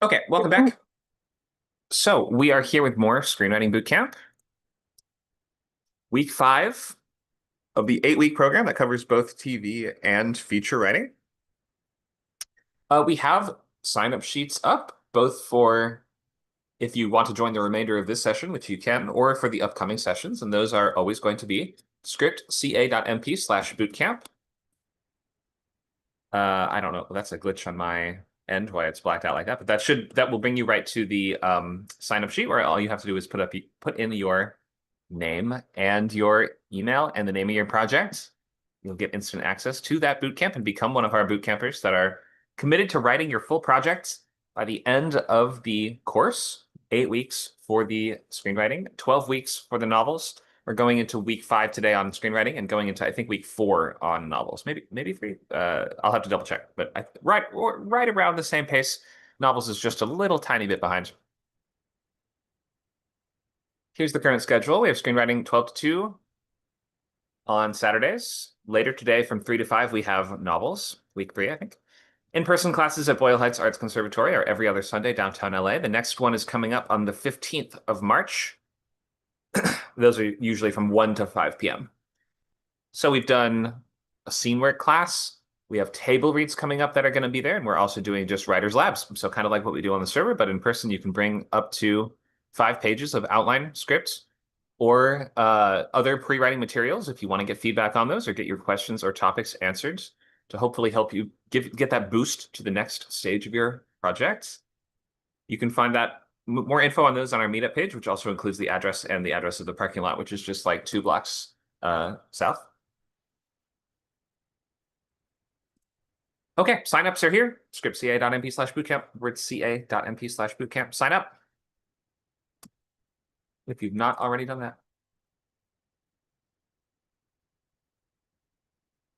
Okay, welcome back. So we are here with more Screenwriting Bootcamp, week 5 of the 8-week program that covers both TV and feature writing. We have sign-up sheets up, both for if you want to join the remainder of this session, which you can, or for the upcoming sessions, and those are always going to be scriptca.mp/bootcamp. I don't know, that's a glitch on my end why it's blacked out like that, but that will bring you right to the sign-up sheet where all you have to do is put in your name and your email and the name of your project. You'll get instant access to that bootcamp and become one of our bootcampers that are committed to writing your full project by the end of the course. 8 weeks for the screenwriting, 12 weeks for the novels. We're going into week 5 today on screenwriting and going into, I think, week 4 on novels. Maybe 3. I'll have to double check, but right around the same pace. Novels is just a little tiny bit behind. Here's the current schedule. We have screenwriting 12 to 2 on Saturdays. Later today from 3 to 5, we have novels, week 3, I think. In-person classes at Boyle Heights Arts Conservatory are every other Sunday downtown LA. The next one is coming up on the 15th of March. Those are usually from 1 to 5 p.m. So we've done a scene work class. We have table reads coming up that are going to be there. And we're also doing just writer's labs. So kind of like what we do on the server, but in person, you can bring up to 5 pages of outline scripts or other pre-writing materials if you want to get feedback on those or get your questions or topics answered to hopefully help you get that boost to the next stage of your project. You can find that more info on those on our meetup page, which also includes the address and the address of the parking lot, which is just like 2 blocks south. Okay, signups are here. Scriptca.mp/bootcamp, wordca.mp/bootcamp. Sign up if you've not already done that.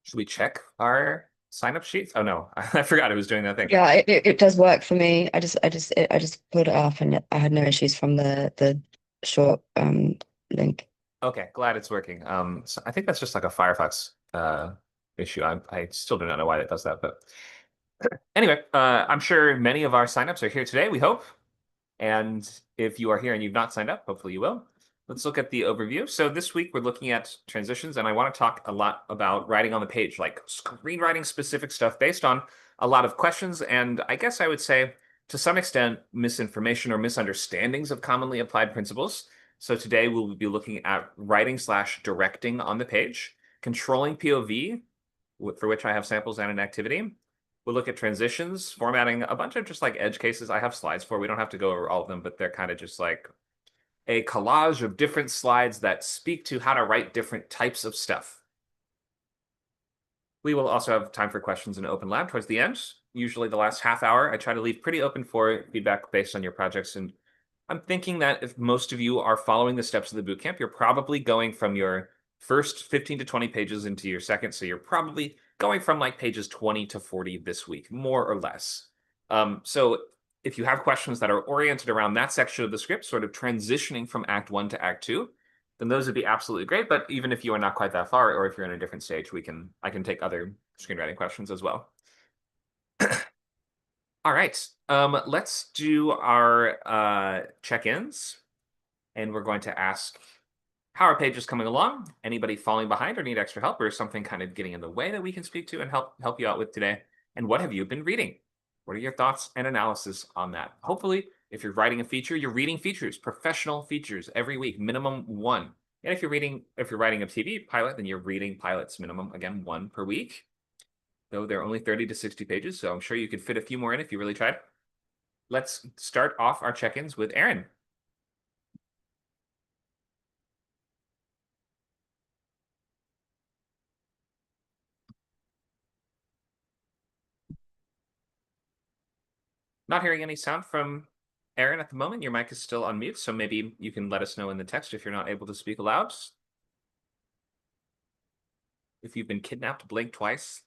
Should we check our sign-up sheets? Oh no, I forgot I was doing that thing. Yeah, it does work for me. I just pulled it up and I had no issues from the short link. Okay, glad it's working. So I think that's just like a Firefox issue. I still do not know why it does that, but anyway, I'm sure many of our signups are here today, we hope. And if you are here and you've not signed up, hopefully you will. Let's look at the overview. So this week we're looking at transitions, and I want to talk a lot about writing on the page, like screenwriting specific stuff based on a lot of questions, and I guess I would say to some extent misinformation or misunderstandings of commonly applied principles. So today we'll be looking at writing/directing on the page, controlling POV, for which I have samples and an activity. We'll look at transitions, formatting, a bunch of just like edge cases I have slides for. We don't have to go over all of them, but they're kind of just like a collage of different slides that speak to how to write different types of stuff. We will also have time for questions in open lab towards the end. Usually the last half hour, I try to leave pretty open for feedback based on your projects. And I'm thinking that if most of you are following the steps of the bootcamp, you're probably going from your first 15 to 20 pages into your second. So you're probably going from like pages 20 to 40 this week, more or less. So if you have questions that are oriented around that section of the script, sort of transitioning from Act 1 to Act 2, then those would be absolutely great. But even if you are not quite that far, or if you're in a different stage, I can take other screenwriting questions as well. All right, let's do our check-ins, and we're going to ask how our page is coming along. Anybody falling behind or need extra help, or something kind of getting in the way that we can speak to and help you out with today? And what have you been reading? What are your thoughts and analysis on that? Hopefully, if you're writing a feature, you're reading features, professional features every week, minimum 1. And if you're writing a TV pilot, then you're reading pilots, minimum, again, 1 per week. Though they're only 30 to 60 pages, so I'm sure you could fit a few more in if you really tried. Let's start off our check-ins with Aaron. Not hearing any sound from Aaron at the moment. Your mic is still on mute, so maybe you can let us know in the text if you're not able to speak aloud. If you've been kidnapped, blink twice.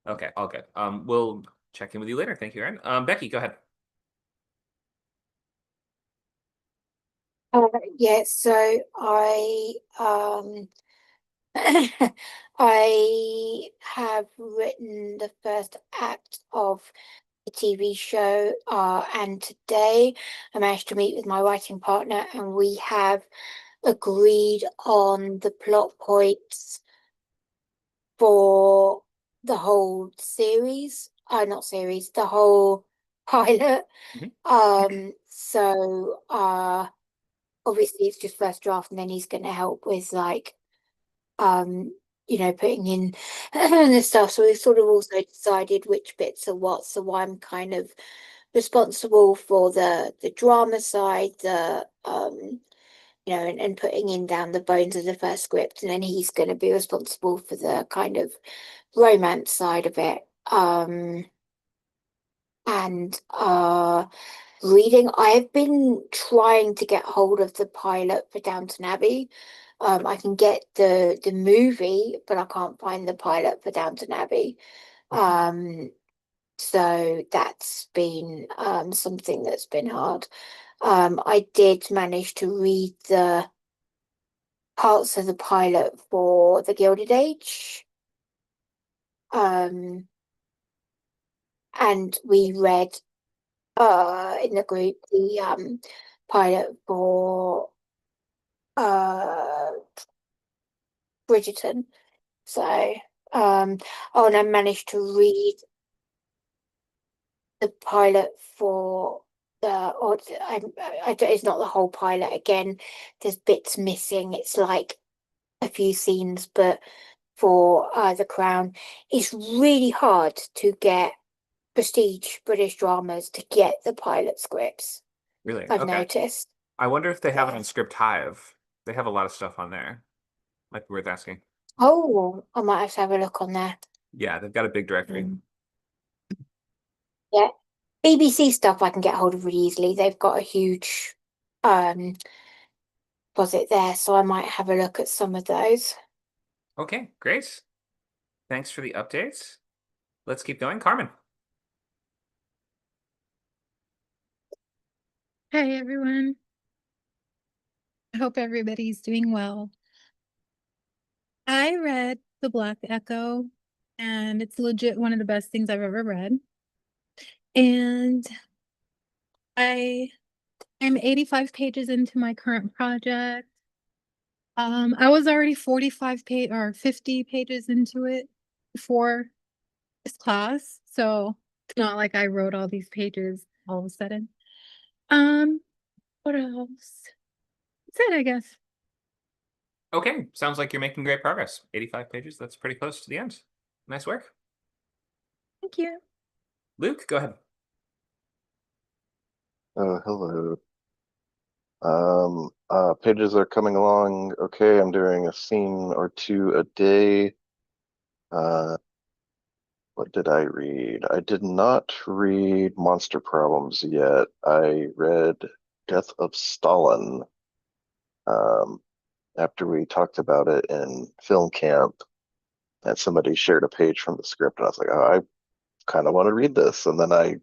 Okay, all good. We'll check in with you later. Thank you, Aaron. Becky, go ahead. Yeah, so I have written the first act of the TV show. And today I managed to meet with my writing partner, and we have agreed on the plot points for the whole series. Not series, the whole pilot. Mhm. Obviously it's just first draft, and then he's going to help with like um putting in the stuff. So we've sort of also decided which bits are what. So I'm kind of responsible for the drama side, the and putting in down the bones of the first script, and then he's going to be responsible for the kind of romance side of it. And reading, I've been trying to get hold of the pilot for Downton Abbey. I can get the movie, but I can't find the pilot for Downton Abbey. Okay. Um, so that's been something that's been hard. I did manage to read the parts of the pilot for The Gilded Age. Um, and we read in the group the pilot for uh Bridgerton. So and I managed to read the pilot for it's not the whole pilot again. There's bits missing. It's like a few scenes, but for The Crown, it's really hard to get prestige British dramas to get the pilot scripts. Really? I've Okay. noticed. I wonder if they have it Yeah. on Script Hive. They have a lot of stuff on there. Might be worth asking. Oh, I might have to have a look on there. Yeah, they've got a big directory. Yeah. BBC stuff I can get hold of really easily. They've got a huge um deposit there, so I might have a look at some of those. Okay, great. Thanks for the updates. Let's keep going. Carmen. Hi, everyone. I hope everybody's doing well. I read The Black Echo, and it's legit one of the best things I've ever read. And I am 85 pages into my current project. I was already 45 page or 50 pages into it before this class, so it's not like I wrote all these pages all of a sudden. Um, what else? That's it, I guess. Okay, sounds like you're making great progress. 85 pages, that's pretty close to the end. Nice work. Thank you. Luke, go ahead. Hello. Pages are coming along. Okay, I'm doing a scene or two a day. Uh, what did I read? I did not read Monster Problems yet. I read Death of Stalin. Um, After we talked about it in film camp, and somebody shared a page from the script, and I was like, oh, I kind of want to read this. And then I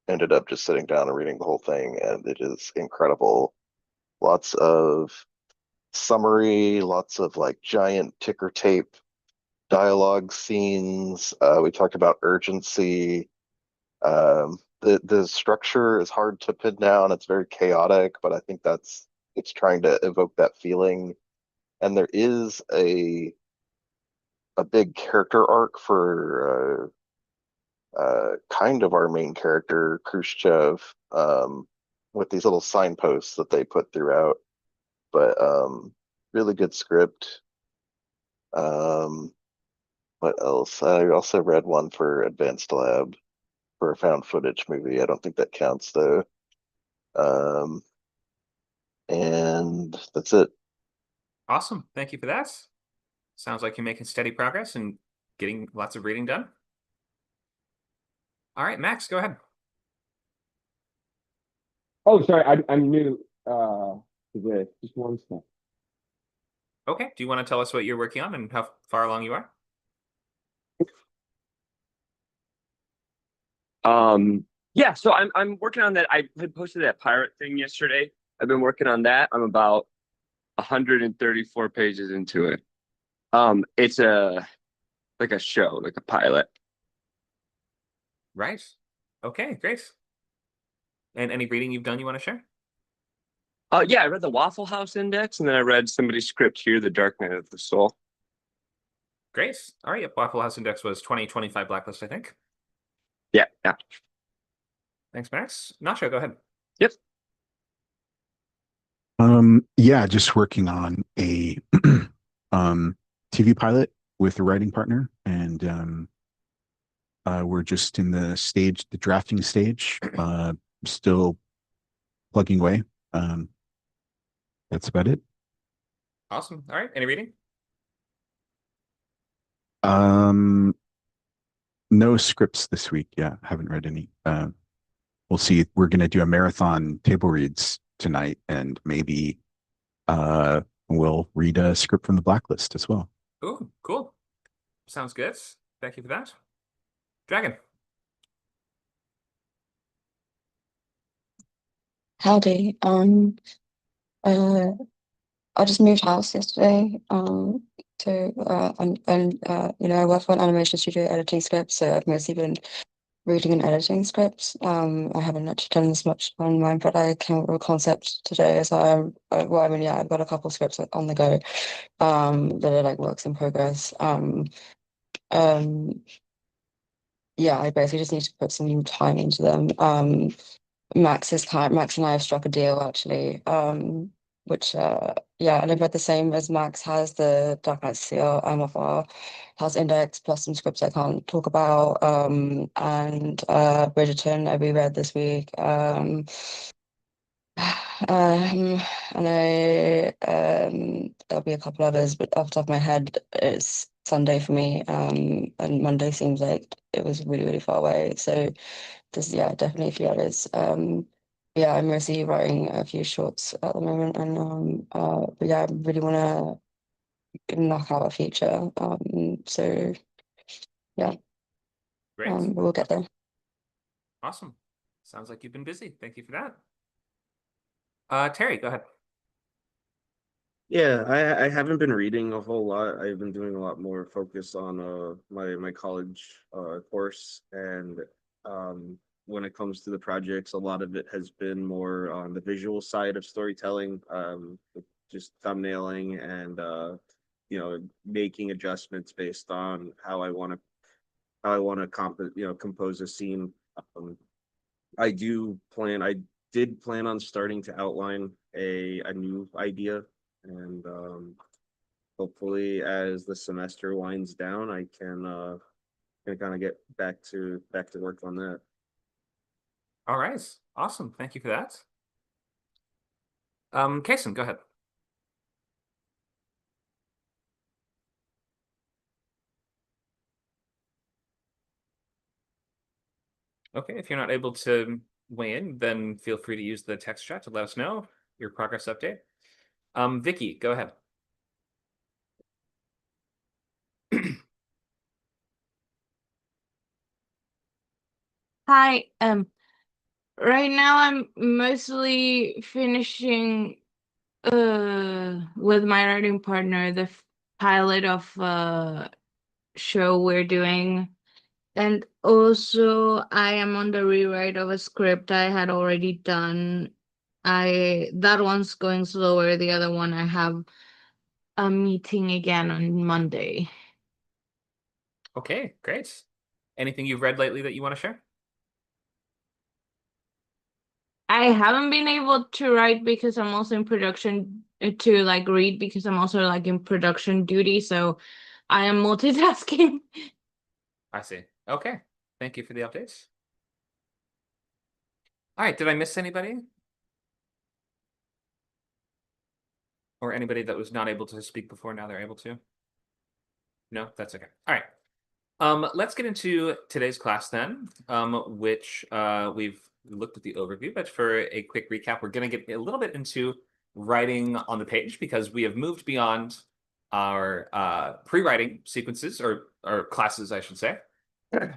ended up just sitting down and reading the whole thing, and it is incredible. Lots of summary, lots of like giant ticker tape dialogue scenes. We talked about urgency. The structure is hard to pin down. It's very chaotic, but I think it's trying to evoke that feeling. And there is a big character arc for kind of our main character, Khrushchev, with these little signposts that they put throughout. But really good script. Um, what else? I also read one for Advanced Lab for a found footage movie. I don't think that counts though. Um, and that's it. Awesome. Thank you for that. Sounds like you're making steady progress and getting lots of reading done. All right, Max, go ahead. Oh, sorry, I'm new to this. Just one step. Okay, do you want to tell us what you're working on and how far along you are? Yeah, so I'm working on that. I had posted that pirate thing yesterday. I've been working on that. I'm about 134 pages into it. It's a like a show, like a pilot. Right. Okay, great. And any reading you've done you want to share? Yeah, I read the Waffle House Index, and then I read somebody's script here, The Dark Night of the Soul. Great. All right. Yep. Waffle House Index was 2025 Blacklist, I think. Yeah, yeah. Thanks, Max. Nacho, go ahead. Yep. Yeah, just working on a TV pilot with a writing partner, and we're just in the drafting stage, still plugging away. That's about it. Awesome. All right. Any reading? No scripts this week. Yeah, haven't read any. We'll see. We're gonna do a marathon table reads tonight, and maybe we'll read a script from the Blacklist as well. Ooh, cool. Sounds good. Thank you for that. Dragon. Howdy. I just moved house yesterday. You know, I work for an animation studio editing scripts, so I've mostly been reading and editing scripts. I haven't actually done this much on mine, but I came up with a concept today. So yeah, I've got a couple scripts on the go, that are like works in progress. Um, yeah, I basically just need to put some time into them. Max and I have struck a deal actually, which yeah, and I've read the same as Max has the Dark Knight Seal of our House Index plus some scripts I can't talk about. And Bridgerton I reread this week. And there'll be a couple others, but off the top of my head, it's Sunday for me. And Monday seems like it was really, really far away. So there's yeah, definitely a few others. Yeah, I'm mostly writing a few shorts at the moment, and but yeah, I really want to knock out a feature. So yeah, Great. we'll get there. Awesome. Sounds like you've been busy. Thank you for that. Terry, go ahead. Yeah, I haven't been reading a whole lot. I've been doing a lot more focus on my college course, and when it comes to the projects, a lot of it has been more on the visual side of storytelling, with just thumbnailing and making adjustments based on how I want to compose a scene. Um, I did plan on starting to outline a new idea, and hopefully as the semester winds down, I can kind of get back to work on that. All right. Awesome. Thank you for that. Kason, go ahead. Okay, if you're not able to weigh in, then feel free to use the text chat to let us know your progress update. Vicky, go ahead. Hi, right now I'm mostly finishing with my writing partner the pilot of a show we're doing. And also I am on the rewrite of a script I had already done. That one's going slower. The other one I have a meeting again on Monday. Okay, great. Anything you've read lately that you want to share? I haven't been able to write because I'm also in production to like read because I'm also like in production duty, so I am multitasking. I see. Okay. Thank you for the updates. All right, did I miss anybody? Or anybody that was not able to speak before, now they're able to? No, that's okay. All right. Let's get into today's class then, which we've looked at the overview, but for a quick recap, we're going to get a little bit into writing on the page because we have moved beyond our pre-writing sequences or classes, I should say.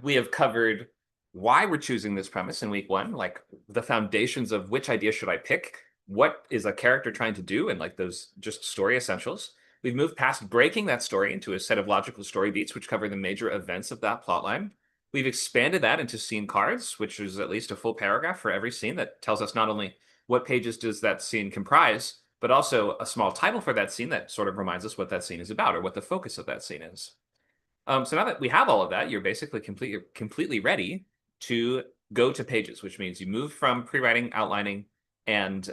We have covered why we're choosing this premise in week one, like the foundations of which idea should I pick, what is a character trying to do, and like those just story essentials. We've moved past breaking that story into a set of logical story beats, which cover the major events of that plotline. We've expanded that into scene cards, which is at least a full paragraph for every scene that tells us not only what pages does that scene comprise, but also a small title for that scene that sort of reminds us what that scene is about or what the focus of that scene is. So now that we have all of that, you're basically completely ready to go to pages, which means you move from pre-writing, outlining, and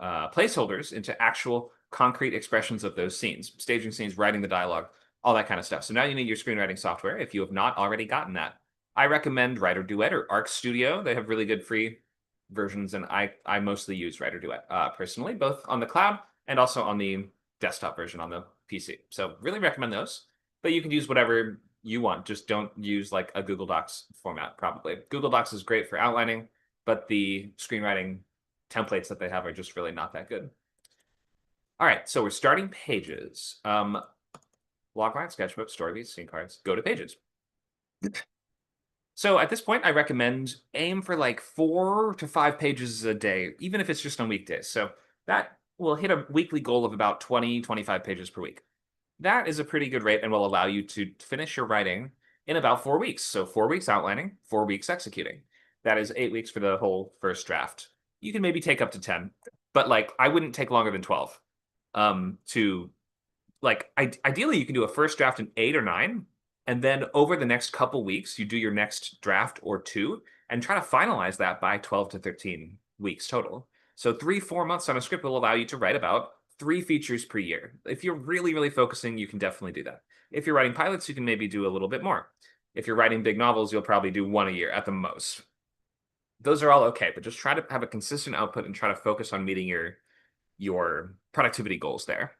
placeholders into actual concrete expressions of those scenes, staging scenes, writing the dialogue, all that kind of stuff. So now you need your screenwriting software. If you have not already gotten that, I recommend Writer Duet or Arc Studio. They have really good free versions, and I mostly use Writer Duet personally, both on the cloud and also on the desktop version on the PC. So really recommend those. But you can use whatever you want. Just don't use like a Google Docs format, probably. Google Docs is great for outlining, but the screenwriting templates that they have are just really not that good. All right, so we're starting pages. Logline, sketchbook, story beats, scene cards, go to pages. So at this point, I recommend aim for like 4 to 5 pages a day, even if it's just on weekdays. So that will hit a weekly goal of about 20, 25 pages per week. That is a pretty good rate and will allow you to finish your writing in about 4 weeks. So 4 weeks outlining, 4 weeks executing. That is 8 weeks for the whole first draft. You can maybe take up to 10, but like I wouldn't take longer than 12 to like ideally you can do a first draft in 8 or 9, and then over the next couple weeks you do your next draft or 2 and try to finalize that by 12 to 13 weeks total. So 3-4 months on a script will allow you to write about 3 features per year. If you're really focusing, you can definitely do that. If you're writing pilots, you can maybe do a little bit more. If you're writing big novels, you'll probably do 1 a year at the most. Those are all okay, but just try to have a consistent output and try to focus on meeting your productivity goals there.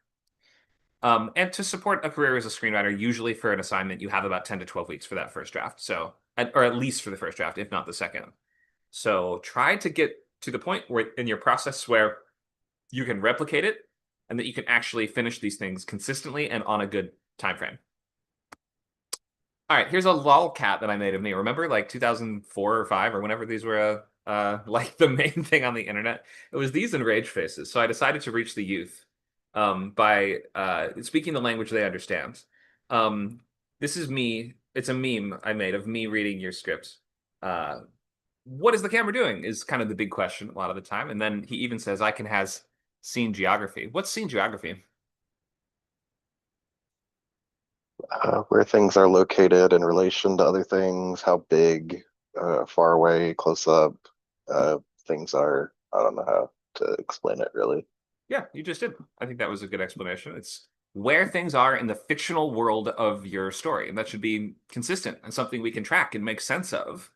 And to support a career as a screenwriter, usually for an assignment, you have about 10 to 12 weeks for that first draft. So, or at least for the first draft, if not the second. So try to get to the point where in your process where you can replicate it and that you can actually finish these things consistently and on a good time frame. All right, here's a lolcat that I made of me. Remember like 2004 or 5 or whenever these were like the main thing on the internet? It was these and rage faces. So I decided to reach the youth by speaking the language they understand. This is me. It's a meme I made of me reading your script. What is the camera doing is kind of the big question a lot of the time. And then he even says, I can has scene geography. What's scene geography? Where things are located in relation to other things, how big, far away, close up, things are. I don't know how to explain it really. Yeah, you just did. I think that was a good explanation. It's where things are in the fictional world of your story. And that should be consistent and something we can track and make sense of.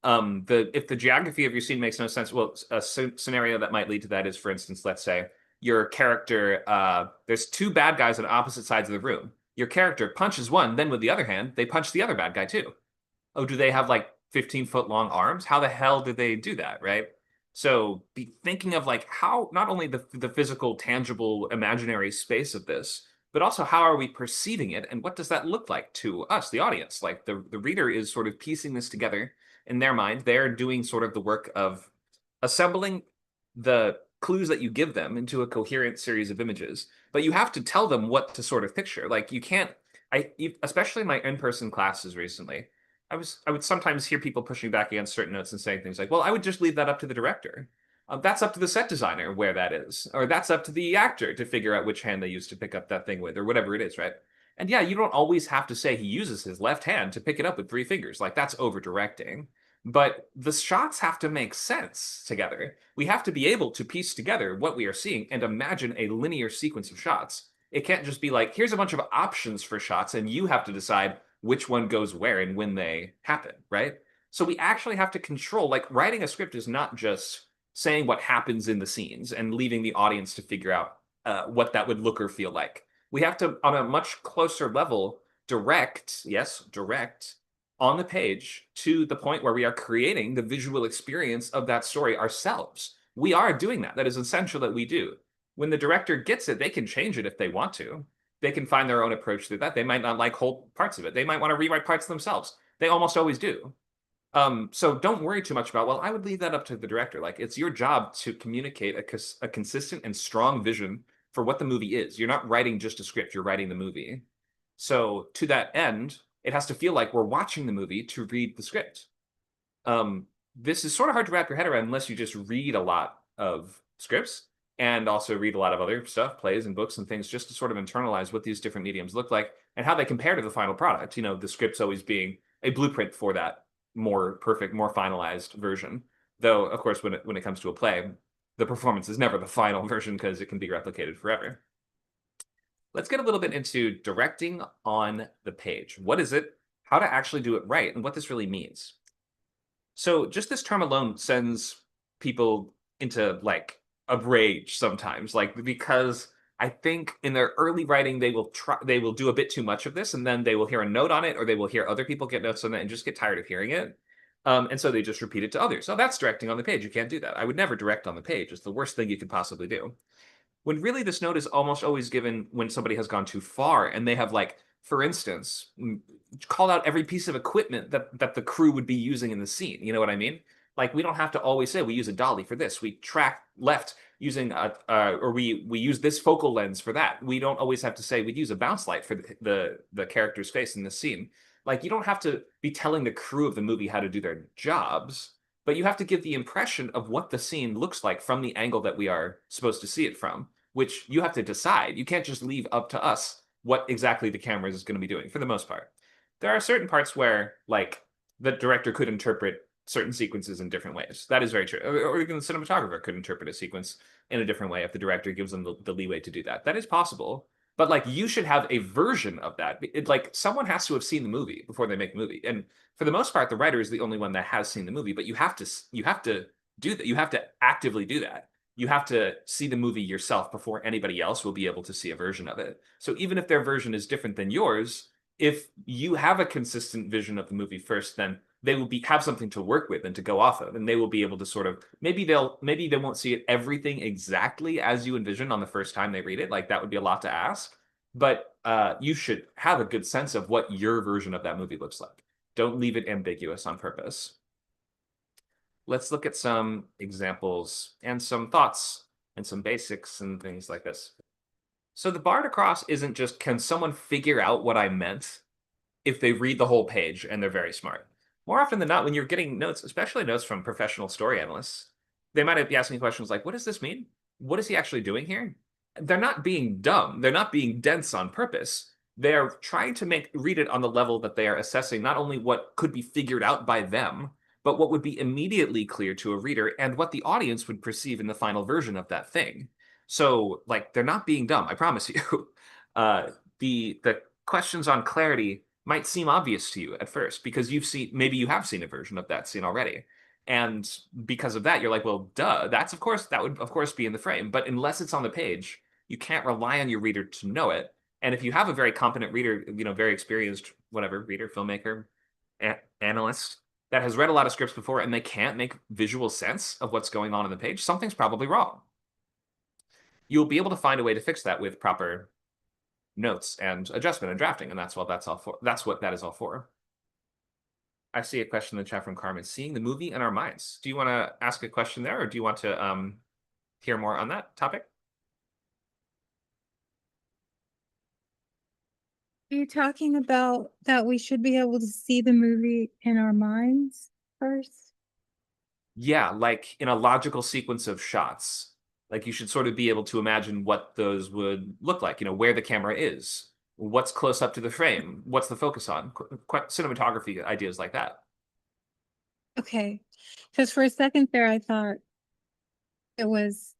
If the geography of your scene makes no sense, well, a scenario that might lead to that is, for instance, let's say your character, there's 2 bad guys on opposite sides of the room. Your character punches one, then with the other hand, they punch the other bad guy too. Oh, do they have like 15-foot long arms? How the hell did they do that, right? So be thinking of like how not only the physical, tangible, imaginary space of this, but also how are we perceiving it and what does that look like to us, the audience? Like the reader is sort of piecing this together in their mind. They're doing sort of the work of assembling the clues that you give them into a coherent series of images, but you have to tell them what to sort of picture. Like you can't, especially in my in-person classes recently, I would sometimes hear people pushing back against certain notes and saying things like, well, I would just leave that up to the director. That's up to the set designer where that is, or that's up to the actor to figure out which hand they use to pick up that thing with, or whatever it is, right? And yeah, you don't always have to say he uses his left hand to pick it up with 3 fingers. Like that's over directing. But the shots have to make sense together. We have to be able to piece together what we are seeing and imagine a linear sequence of shots. It can't just be like, here's a bunch of options for shots, and you have to decide which one goes where and when they happen, right? So we actually have to control, like writing a script is not just saying what happens in the scenes and leaving the audience to figure out what that would look or feel like. We have to, on a much closer level, direct on the page to the point where we are creating the visual experience of that story ourselves. We are doing that. That is essential that we do. When the director gets it, they can change it if they want to. They can find their own approach to that. They might not like whole parts of it. They might want to rewrite parts themselves. They almost always do. So don't worry too much about, well, I would leave that up to the director. Like it's your job to communicate a consistent and strong vision for what the movie is. You're not writing just a script, you're writing the movie. So to that end, It has to feel like we're watching the movie to read the script. This is sort of hard to wrap your head around unless you just read a lot of scripts and also read a lot of other stuff, plays and books and things, just to sort of internalize what these different mediums look like and how they compare to the final product. You know, the script's always being a blueprint for that more perfect, more finalized version. Though, of course, when it comes to a play, the performance is never the final version because it can be replicated forever. Let's get a little bit into directing on the page. What is it? How to actually do it right, and what this really means. So just this term alone sends people into like a rage sometimes, like because I think in their early writing they will do a bit too much of this, and then they will hear a note on it, or they will hear other people get notes on it and just get tired of hearing it. And so they just repeat it to others. So that's directing on the page. You can't do that. I would never direct on the page. It's the worst thing you could possibly do. When really this note is almost always given when somebody has gone too far and they have, like, for instance, called out every piece of equipment that the crew would be using in the scene. You know what I mean? Like, we don't have to always say we use a dolly for this. We track left using or we use this focal lens for that. We don't always have to say we'd use a bounce light for the character's face in the scene. Like, you don't have to be telling the crew of the movie how to do their jobs, but you have to give the impression of what the scene looks like from the angle that we are supposed to see it from, which you have to decide. You can't just leave up to us what exactly the camera is going to be doing for the most part. There are certain parts where, like, the director could interpret certain sequences in different ways. That is very true. Or even the cinematographer could interpret a sequence in a different way if the director gives them the leeway to do that. That is possible. But, like, you should have a version of that. Like, someone has to have seen the movie before they make the movie. And for the most part, the writer is the only one that has seen the movie. But you have to do that. You have to actively do that. You have to see the movie yourself before anybody else will be able to see a version of it. So even if their version is different than yours, if you have a consistent vision of the movie first, then they will have something to work with and to go off of, and they will be able to sort of maybe they won't see it everything exactly as you envision on the first time they read it. Like, that would be a lot to ask, but you should have a good sense of what your version of that movie looks like. Don't leave it ambiguous on purpose. Let's look at some examples and some thoughts and some basics and things like this. So the bar to cross isn't just, can someone figure out what I meant if they read the whole page and they're very smart? More often than not, when you're getting notes, especially notes from professional story analysts, they might be asking questions like, what does this mean? What is he actually doing here? They're not being dumb. They're not being dense on purpose. They're trying to read it on the level that they are assessing not only what could be figured out by them, but what would be immediately clear to a reader and what the audience would perceive in the final version of that thing. So, like, they're not being dumb, I promise you. The questions on clarity might seem obvious to you at first because maybe you have seen a version of that scene already. And because of that, you're like, well, duh, that would of course be in the frame. But unless it's on the page, you can't rely on your reader to know it. And if you have a very competent reader, very experienced, whatever, reader, filmmaker, analyst, that has read a lot of scripts before and they can't make visual sense of what's going on the page, something's probably wrong. You'll be able to find a way to fix that with proper notes and adjustment and drafting, and that's what that is all for. I see a question in the chat from Carmen. Seeing the movie in our minds. Do you want to ask a question there, or do you want to hear more on that topic? Are you talking about that we should be able to see the movie in our minds first? Yeah, like in a logical sequence of shots. Like, you should sort of be able to imagine what those would look like, where the camera is, what's close up to the frame, what's the focus on, cinematography ideas like that. Okay, because for a second there, I thought it was,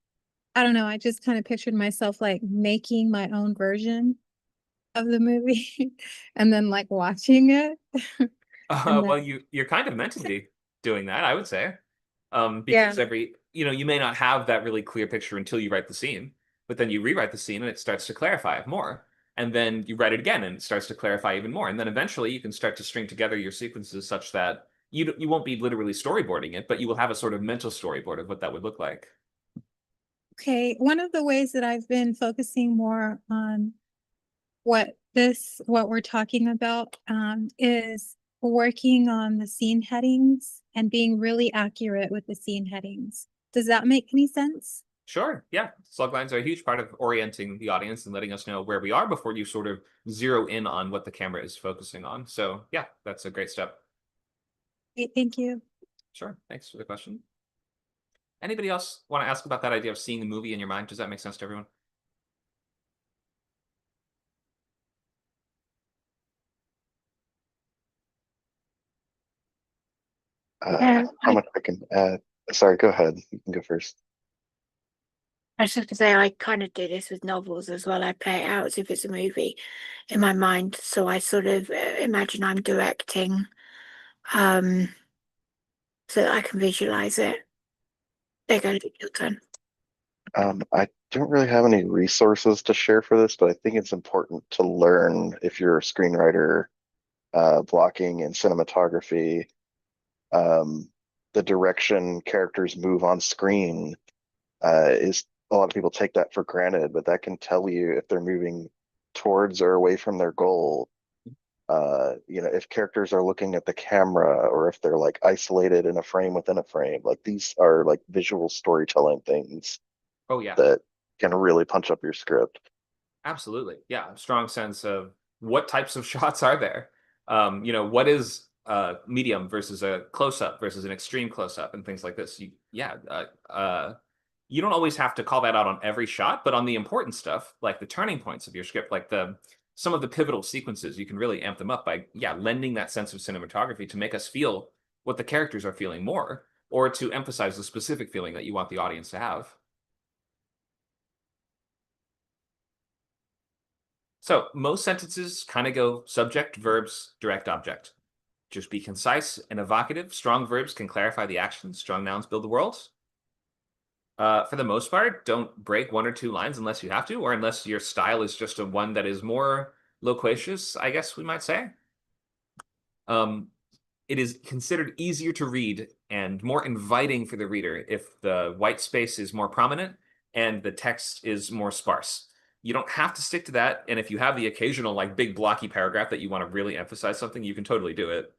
I don't know, I just kind of pictured myself like making my own version of the movie and then like watching it. Well, you're kind of meant to be doing that, I would say. Because you may not have that really clear picture until you write the scene, but then you rewrite the scene and it starts to clarify more. And then you write it again and it starts to clarify even more. And then eventually you can start to string together your sequences such that you won't be literally storyboarding it, but you will have a sort of mental storyboard of what that would look like. Okay, one of the ways that I've been focusing more on what we're talking about is working on the scene headings and being really accurate with the scene headings. Does that make any sense? Sure. Yeah. Slug lines are a huge part of orienting the audience and letting us know where we are before you sort of zero in on what the camera is focusing on. So yeah, that's a great step. Thank you. Sure. Thanks for the question. Anybody else want to ask about that idea of seeing the movie in your mind? Does that make sense to everyone? How much I can add? Sorry, go ahead. You can go first. I was just gonna say I kind of do this with novels as well. I play it out as if it's a movie in my mind. So I sort of imagine I'm directing, um, so that I can visualize it. There you go, your turn. I don't really have any resources to share for this, but I think it's important to learn if you're a screenwriter, blocking and cinematography, um, the direction characters move on screen is a lot of people take that for granted, but that can tell you if they're moving towards or away from their goal. If characters are looking at the camera or if they're like isolated in a frame within a frame, like these are like visual storytelling things Oh yeah. that can really punch up your script. Absolutely. Yeah. Strong sense of what types of shots are there. What is medium versus a close-up versus an extreme close-up and things like this. You don't always have to call that out on every shot, but on the important stuff, like the turning points of your script, like some of the pivotal sequences, you can really amp them up by lending that sense of cinematography to make us feel what the characters are feeling more, or to emphasize the specific feeling that you want the audience to have. So most sentences kind of go subject, verbs, direct object. Just be concise and evocative. Strong verbs can clarify the action. Strong nouns build the world. For the most part, don't break one or two lines unless you have to, or unless your style is just a one that is more loquacious, I guess we might say. It is considered easier to read and more inviting for the reader if the white space is more prominent and the text is more sparse. You don't have to stick to that, and if you have the occasional like big blocky paragraph that you want to really emphasize something, you can totally do it.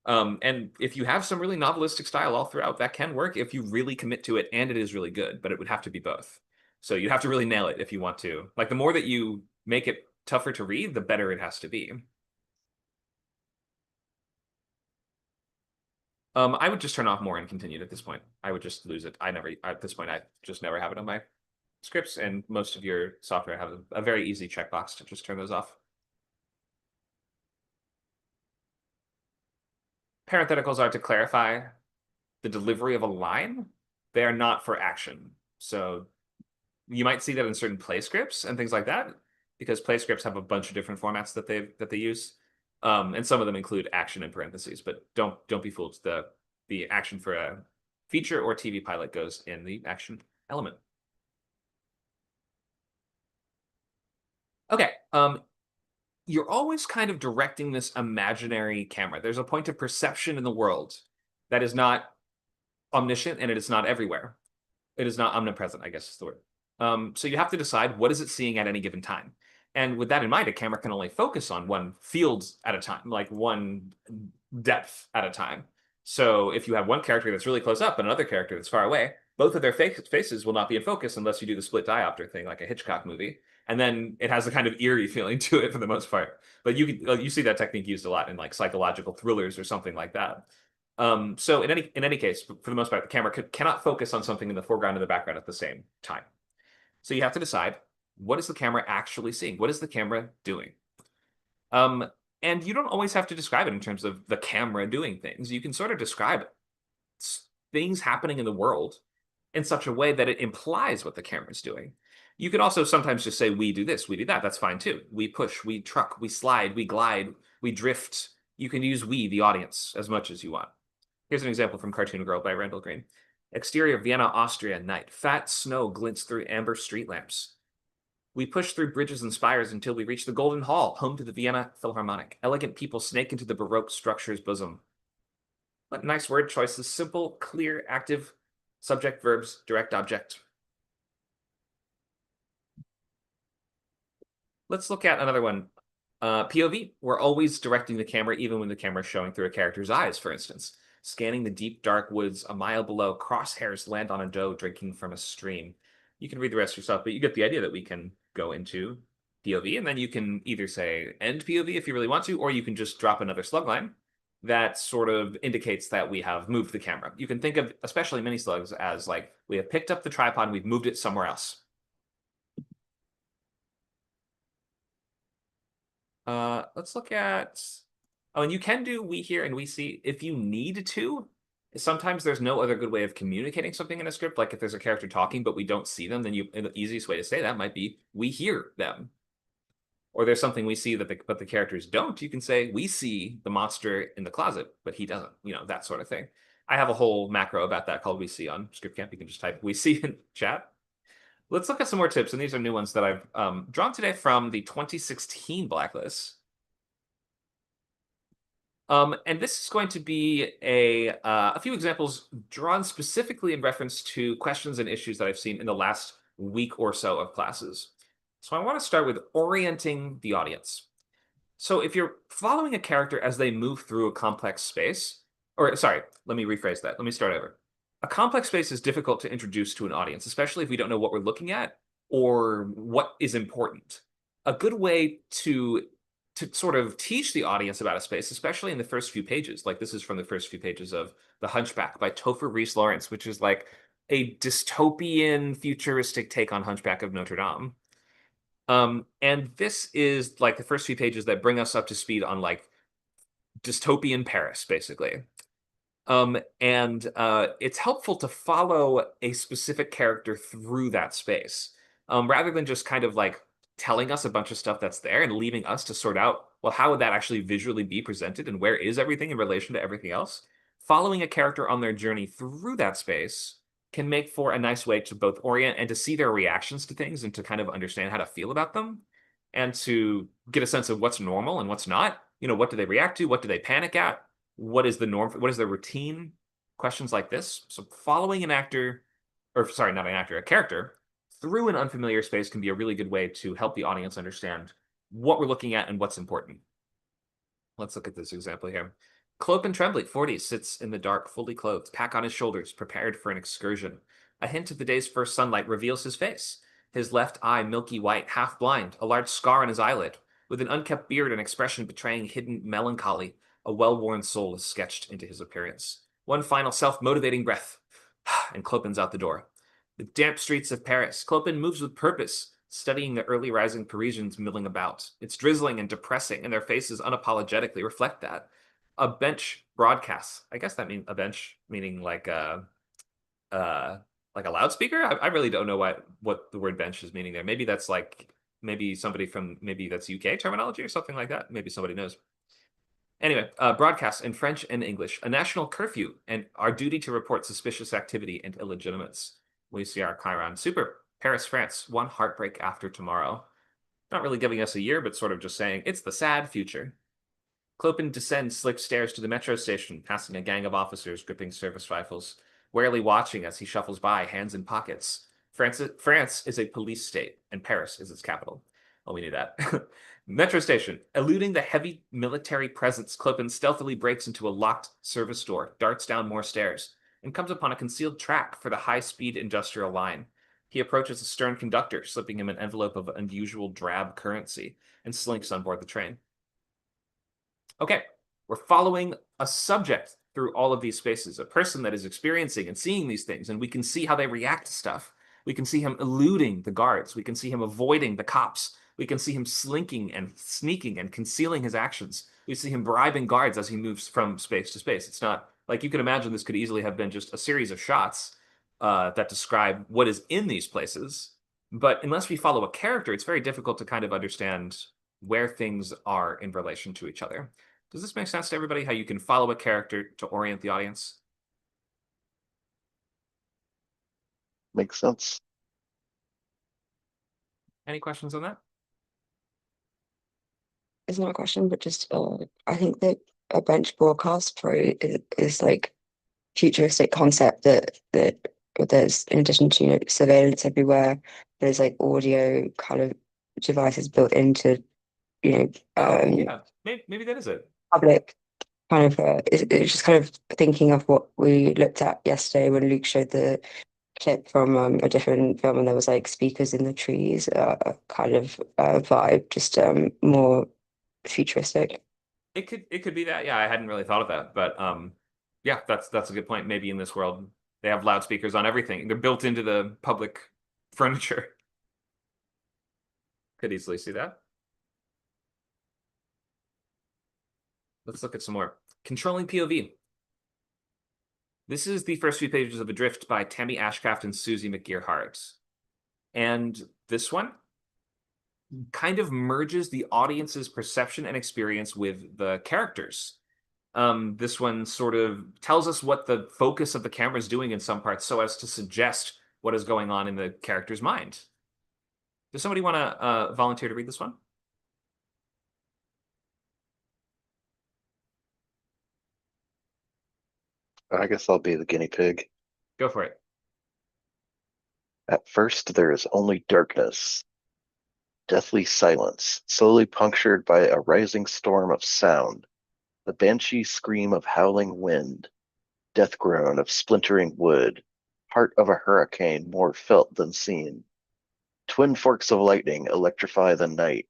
And if you have some really novelistic style all throughout, that can work if you really commit to it and it is really good, but it would have to be both. So you have to really nail it if you want to. Like the more that you make it tougher to read, the better it has to be. I would just turn off more and continued at this point. I would just lose it. At this point, I just never have it on my scripts, and most of your software has a very easy checkbox to just turn those off. Parentheticals are to clarify the delivery of a line. They are not for action. So you might see that in certain play scripts and things like that, because play scripts have a bunch of different formats that they use. And some of them include action in parentheses, but don't be fooled. The action for a feature or TV pilot goes in the action element. Okay. You're always kind of directing this imaginary camera. There's a point of perception in the world that is not omniscient and it is not everywhere. It is not omnipresent, I guess is the word. So you have to decide what is it seeing at any given time. And with that in mind, a camera can only focus on one field at a time, like one depth at a time. So if you have one character that's really close up and another character that's far away, both of their faces will not be in focus unless you do the split diopter thing, like a Hitchcock movie. And then it has a kind of eerie feeling to it for the most part. But you see that technique used a lot in like psychological thrillers or something like that. So in any case, for the most part, the camera cannot focus on something in the foreground and the background at the same time. So you have to decide, what is the camera actually seeing? What is the camera doing? And you don't always have to describe it in terms of the camera doing things. You can sort of describe things happening in the world in such a way that it implies what the camera is doing. You could also sometimes just say, we do this, we do that. That's fine too. We push, we truck, we slide, we glide, we drift. You can use we, the audience, as much as you want. Here's an example from Cartoon Girl by Randall Green. Exterior Vienna, Austria, night. Fat snow glints through amber street lamps. We push through bridges and spires until we reach the Golden Hall, home to the Vienna Philharmonic. Elegant people snake into the Baroque structure's bosom. What nice word choices. Simple, clear, active, subject, verbs, direct object. Let's look at another one. POV. We're always directing the camera even when the camera is showing through a character's eyes, for instance. Scanning the deep, dark woods a mile below, crosshairs land on a doe drinking from a stream. You can read the rest yourself, but you get the idea that we can go into POV, and then you can either say end POV if you really want to, or you can just drop another slug line that sort of indicates that we have moved the camera. You can think of, especially mini slugs, as like we have picked up the tripod and we've moved it somewhere else. Let's look at, oh, and you can do we hear and we see if you need to. Sometimes there's no other good way of communicating something in a script. Like if there's a character talking, but we don't see them, then the easiest way to say that might be we hear them. Or there's something we see that but the characters don't. You can say we see the monster in the closet, but he doesn't, that sort of thing. I have a whole macro about that called we see on Script Camp. You can just type we see in chat. Let's look at some more tips, and these are new ones that I've drawn today from the 2016 Blacklist. And this is going to be a few examples drawn specifically in reference to questions and issues that I've seen in the last week or so of classes. So I want to start with orienting the audience. So if you're following a character as they move through a complex space, or sorry, let me rephrase that. Let me start over. A complex space is difficult to introduce to an audience, especially if we don't know what we're looking at or what is important. A good way to sort of teach the audience about a space, especially in the first few pages, like this is from the first few pages of The Hunchback by Topher Rees-Lawrence, which is like a dystopian, futuristic take on Hunchback of Notre Dame. And this is like the first few pages that bring us up to speed on like dystopian Paris, basically. And it's helpful to follow a specific character through that space, rather than just kind of like telling us a bunch of stuff that's there and leaving us to sort out, well, how would that actually visually be presented and where is everything in relation to everything else? Following a character on their journey through that space can make for a nice way to both orient and to see their reactions to things and to kind of understand how to feel about them and to get a sense of what's normal and what's not. What do they react to? What do they panic at? What is the norm? What is their routine? Questions like this. So following an actor, or sorry, not an actor, a character through an unfamiliar space can be a really good way to help the audience understand what we're looking at and what's important. Let's look at this example here. Clopen Tremblay, 40, sits in the dark, fully clothed, pack on his shoulders, prepared for an excursion. A hint of the day's first sunlight reveals his face. His left eye milky white, half blind, a large scar on his eyelid. With an unkempt beard and expression betraying hidden melancholy, a well-worn soul is sketched into his appearance. One final self-motivating breath, and Clopen's out the door. The damp streets of Paris, Clopen moves with purpose, studying the early rising Parisians milling about. It's drizzling and depressing, and their faces unapologetically reflect that. A bench broadcasts. I guess that means a bench, meaning like a loudspeaker. I really don't know what the word bench is meaning there. Maybe that's like somebody from that's UK terminology or something like that. Maybe somebody knows. Anyway, broadcasts in French and English. A national curfew and our duty to report suspicious activity and illegitimates. We see our Chiron. Super. Paris, France. One heartbreak after tomorrow. Not really giving us a year, but sort of just saying it's the sad future. Clopen descends slick stairs to the metro station, passing a gang of officers gripping service rifles, warily watching as he shuffles by, hands in pockets. France is a police state, and Paris is its capital. Oh, we knew that. Metro station. Eluding the heavy military presence, Clopen stealthily breaks into a locked service door, darts down more stairs, and comes upon a concealed track for the high-speed industrial line. He approaches a stern conductor, slipping him an envelope of unusual drab currency, and slinks on board the train. Okay, we're following a subject through all of these spaces, a person that is experiencing and seeing these things, and we can see how they react to stuff. We can see him eluding the guards. We can see him avoiding the cops. We can see him slinking and sneaking and concealing his actions. We see him bribing guards as he moves from space to space. It's not like you can imagine this could easily have been just a series of shots that describe what is in these places. But unless we follow a character, it's very difficult to kind of understand where things are in relation to each other. Does this make sense to everybody, how you can follow a character to orient the audience? Makes sense. Any questions on that? It's not a question, but just I think that a bench broadcast is like futuristic concept that there's, in addition to surveillance everywhere, there's like audio kind of devices built into Yeah, maybe that is it. public kind of it's just kind of thinking of what we looked at yesterday when Luke showed the clip from a different film, and there was like speakers in the trees, kind of vibe, just more futuristic. It could be that. Yeah, I hadn't really thought of that, but yeah, that's a good point. Maybe in this world they have loudspeakers on everything. They're built into the public furniture. Could easily see that. Let's look at some more. Controlling POV. This is the first few pages of Adrift by Tammy Ashcraft and Susie McGearhart. And this one kind of merges the audience's perception and experience with the characters. This one sort of tells us what the focus of the camera is doing in some parts so as to suggest what is going on in the character's mind. Does somebody want to volunteer to read this one? I guess I'll be the guinea pig. Go for it. At first, there is only darkness, deathly silence, slowly punctured by a rising storm of sound, the banshee scream of howling wind, death groan of splintering wood, heart of a hurricane more felt than seen. Twin forks of lightning electrify the night,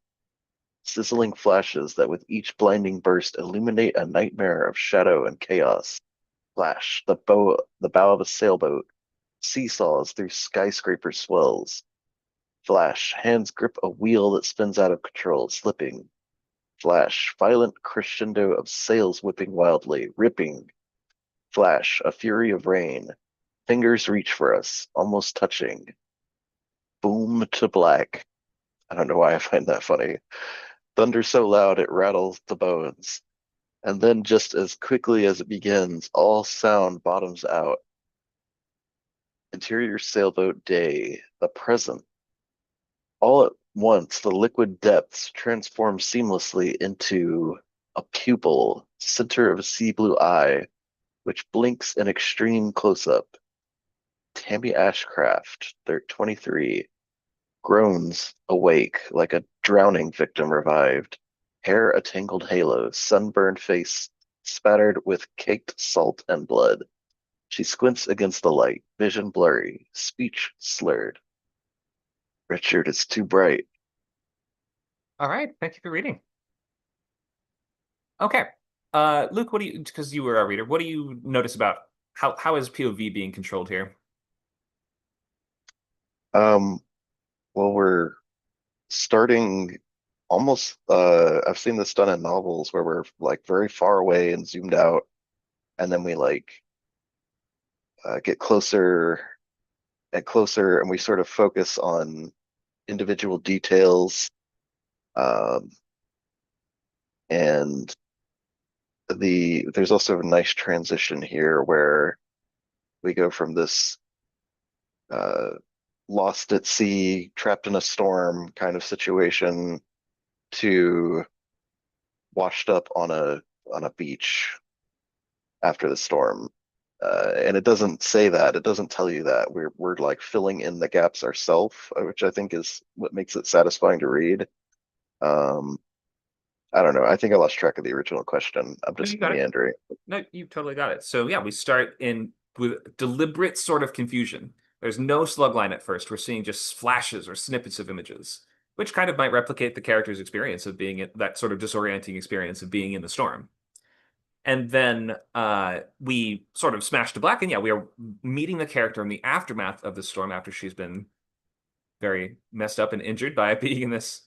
sizzling flashes that with each blinding burst illuminate a nightmare of shadow and chaos. Flash, the bow of a sailboat, seesaws through skyscraper swells. Flash, hands grip a wheel that spins out of control, slipping. Flash, violent crescendo of sails whipping wildly, ripping. Flash, a fury of rain. Fingers reach for us, almost touching. Boom to black. I don't know why I find that funny. Thunder so loud it rattles the bones. And then just as quickly as it begins, all sound bottoms out. Interior sailboat day, the present. All at once, the liquid depths transform seamlessly into a pupil, center of a sea blue eye, which blinks in extreme close-up. Tammy Ashcraft, they're 23, groans awake like a drowning victim revived. Hair a tangled halo, sunburned face spattered with caked salt and blood. She squints against the light, vision blurry, speech slurred. Richard, it's too bright. All right, thank you for reading. Okay. Luke, what do you, because you were our reader, what do you notice about how is POV being controlled here? Well, we're starting almost I've seen this done in novels where we're like very far away and zoomed out, and then we like get closer and closer, and we sort of focus on individual details. And there's also a nice transition here where we go from this uh, lost at sea, trapped in a storm kind of situation to washed up on a beach after the storm. And it doesn't say that. It doesn't tell you that. We're like filling in the gaps ourselves, which I think is what makes it satisfying to read. I don't know. I think I lost track of the original question. I'm No, just you got it. meandering. No, you totally got it. So yeah, we start in with deliberate sort of confusion. There's no slug line at first. We're seeing just flashes or snippets of images, which kind of might replicate the character's experience of being that sort of disorienting experience of being in the storm. And then we sort of smash to black, and yeah, we are meeting the character in the aftermath of the storm after she's been very messed up and injured by being in this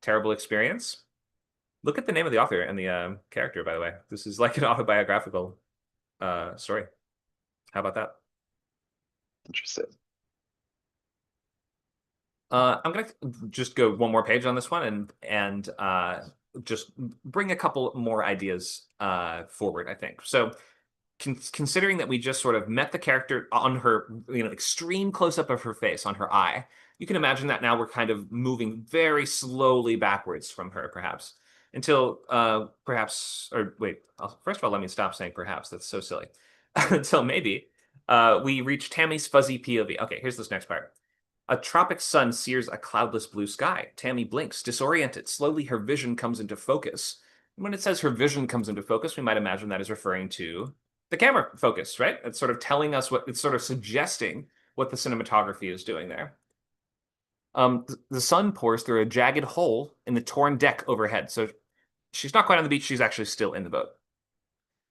terrible experience. Look at the name of the author and the character, by the way. This is like an autobiographical story. How about that? Interesting. I'm gonna just go one more page on this one and just bring a couple more ideas forward, I think. So considering that we just sort of met the character on her, extreme close-up of her face, on her eye, you can imagine that now we're kind of moving very slowly backwards from her, perhaps, until perhaps, or wait, first of all, let me stop saying perhaps. That's so silly. Until maybe we reach Tammy's fuzzy POV. Okay, here's this next part. A tropic sun sears a cloudless blue sky. Tammy blinks, disoriented. Slowly, her vision comes into focus. When it says her vision comes into focus, we might imagine that is referring to the camera focus, right? It's sort of telling us it's sort of suggesting what the cinematography is doing there. The sun pours through a jagged hole in the torn deck overhead. So she's not quite on the beach. She's actually still in the boat.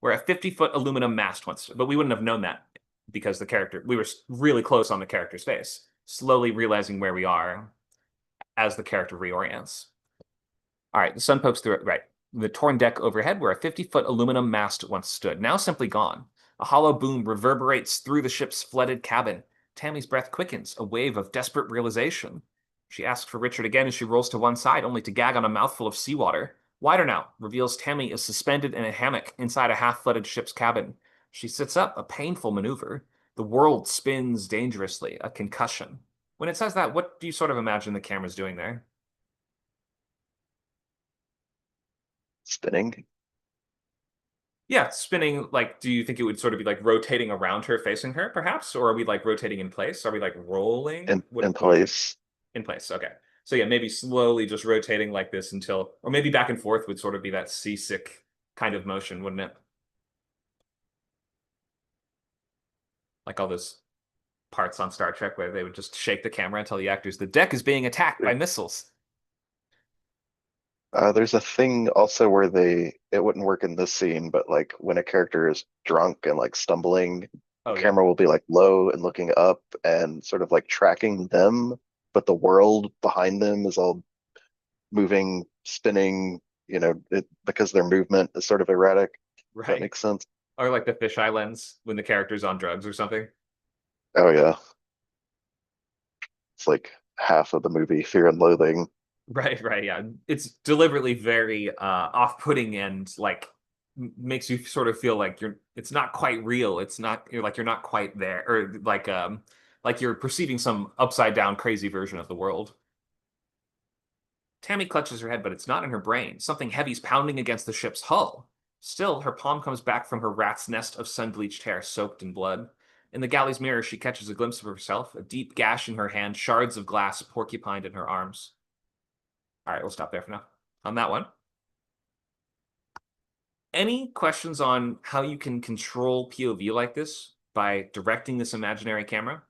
We're a 50-foot aluminum mast once, but we wouldn't have known that because we were really close on the character's face, slowly realizing where we are as the character reorients. All right, the sun pokes through it. Right. The torn deck overhead where a 50-foot aluminum mast once stood, now simply gone. A hollow boom reverberates through the ship's flooded cabin. Tammy's breath quickens, a wave of desperate realization. She asks for Richard again as she rolls to one side, only to gag on a mouthful of seawater. Wider now, reveals Tammy is suspended in a hammock inside a half-flooded ship's cabin. She sits up, a painful maneuver. The world spins dangerously, a concussion. When it says that, what do you sort of imagine the camera's doing there? Spinning. Yeah, spinning, like, do you think it would sort of be like rotating around her, facing her, perhaps? Or are we like rotating in place? Are we like rolling? In place. In place, okay. So yeah, maybe slowly just rotating like this until, or maybe back and forth would sort of be that seasick kind of motion, wouldn't it? Like all those parts on Star Trek where they would just shake the camera and tell the actors the deck is being attacked by missiles. There's a thing also where it wouldn't work in this scene, but like when a character is drunk and like stumbling, Oh, the yeah. camera will be like low and looking up and sort of like tracking them, but the world behind them is all moving, spinning, because their movement is sort of erratic. Does that Right. make sense? Or like the fisheye lens when the character's on drugs or something. Oh yeah. It's like half of the movie Fear and Loathing. Right, yeah. It's deliberately very off-putting and like makes you sort of feel like it's not quite real. It's not you're not quite there, or like you're perceiving some upside down crazy version of the world. Tammy clutches her head, but it's not in her brain. Something heavy's pounding against the ship's hull. Still, her palm comes back from her rat's nest of sun-bleached hair soaked in blood. In the galley's mirror, she catches a glimpse of herself, a deep gash in her hand, shards of glass porcupined in her arms. All right, we'll stop there for now on that one. Any questions on how you can control POV like this by directing this imaginary camera?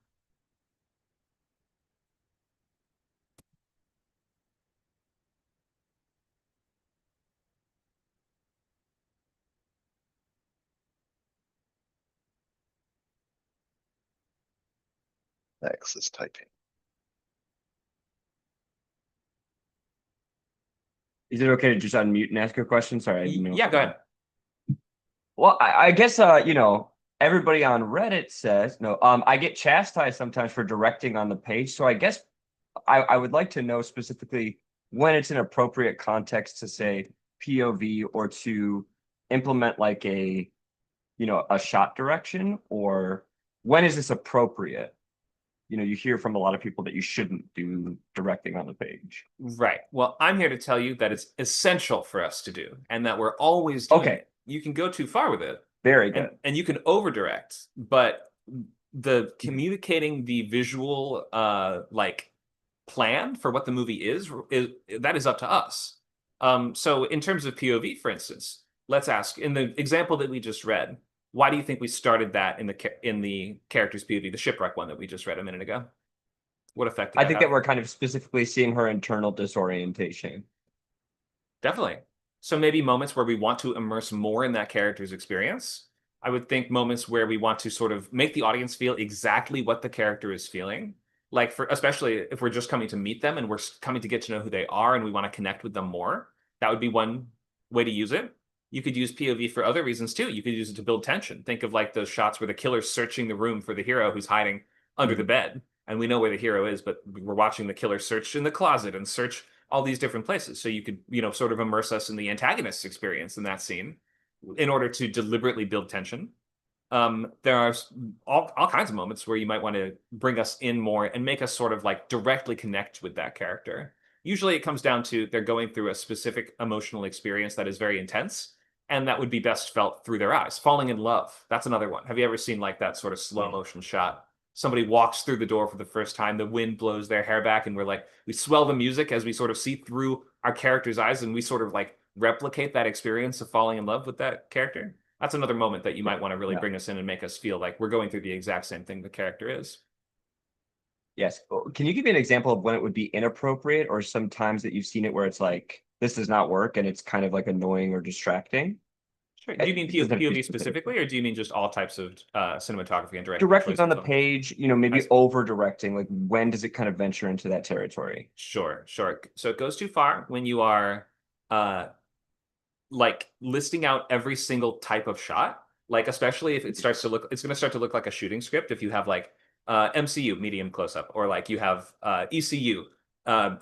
X is typing. Is it okay to just unmute and ask a question? Sorry, I didn't know. Yeah, go ahead. Well, I guess everybody on Reddit says no. I get chastised sometimes for directing on the page, so I guess I would like to know specifically when it's an appropriate context to say POV or to implement like a shot direction, or when is this appropriate? You hear from a lot of people that you shouldn't do directing on the page. Right. Well, I'm here to tell you that it's essential for us to do, and that we're always doing it. You can go too far with it. Very good. And you can over-direct, but the communicating the visual like plan for what the movie is that is up to us. So in terms of POV, for instance, let's ask in the example that we just read, why do you think we started that in the character's POV, the shipwreck one that we just read a minute ago? What effect did I that think have? that we're kind of specifically seeing her internal disorientation. Definitely. So maybe moments where we want to immerse more in that character's experience. I would think moments where we want to sort of make the audience feel exactly what the character is feeling. Like especially if we're just coming to meet them and we're coming to get to know who they are and we want to connect with them more. That would be one way to use it. You could use POV for other reasons too. You could use it to build tension. Think of like those shots where the killer's searching the room for the hero who's hiding under the bed. And we know where the hero is, but we're watching the killer search in the closet and search all these different places. So you could, sort of immerse us in the antagonist's experience in that scene in order to deliberately build tension. There are all kinds of moments where you might want to bring us in more and make us sort of like directly connect with that character. Usually it comes down to they're going through a specific emotional experience that is very intense, and that would be best felt through their eyes. Falling in love, that's another one. Have you ever seen like that sort of slow motion shot? Somebody walks through the door for the first time, the wind blows their hair back, and we swell the music as we sort of see through our character's eyes, and we sort of like replicate that experience of falling in love with that character. That's another moment that you might want to really bring us in and make us feel like we're going through the exact same thing the character is. Yes. Can you give me an example of when it would be inappropriate, or sometimes that you've seen it where it's like, this does not work and it's kind of like annoying or distracting? Sure. Do you mean It doesn't have to be POV specifically, or do you mean just all types of cinematography and directing directing on the choices page, I maybe see. over directing, like when does it kind of venture into that territory? Sure. So it goes too far when you are like listing out every single type of shot. Like especially if it starts to look, it's going to start to look like a shooting script if you have like MCU medium close up, or like you have ECU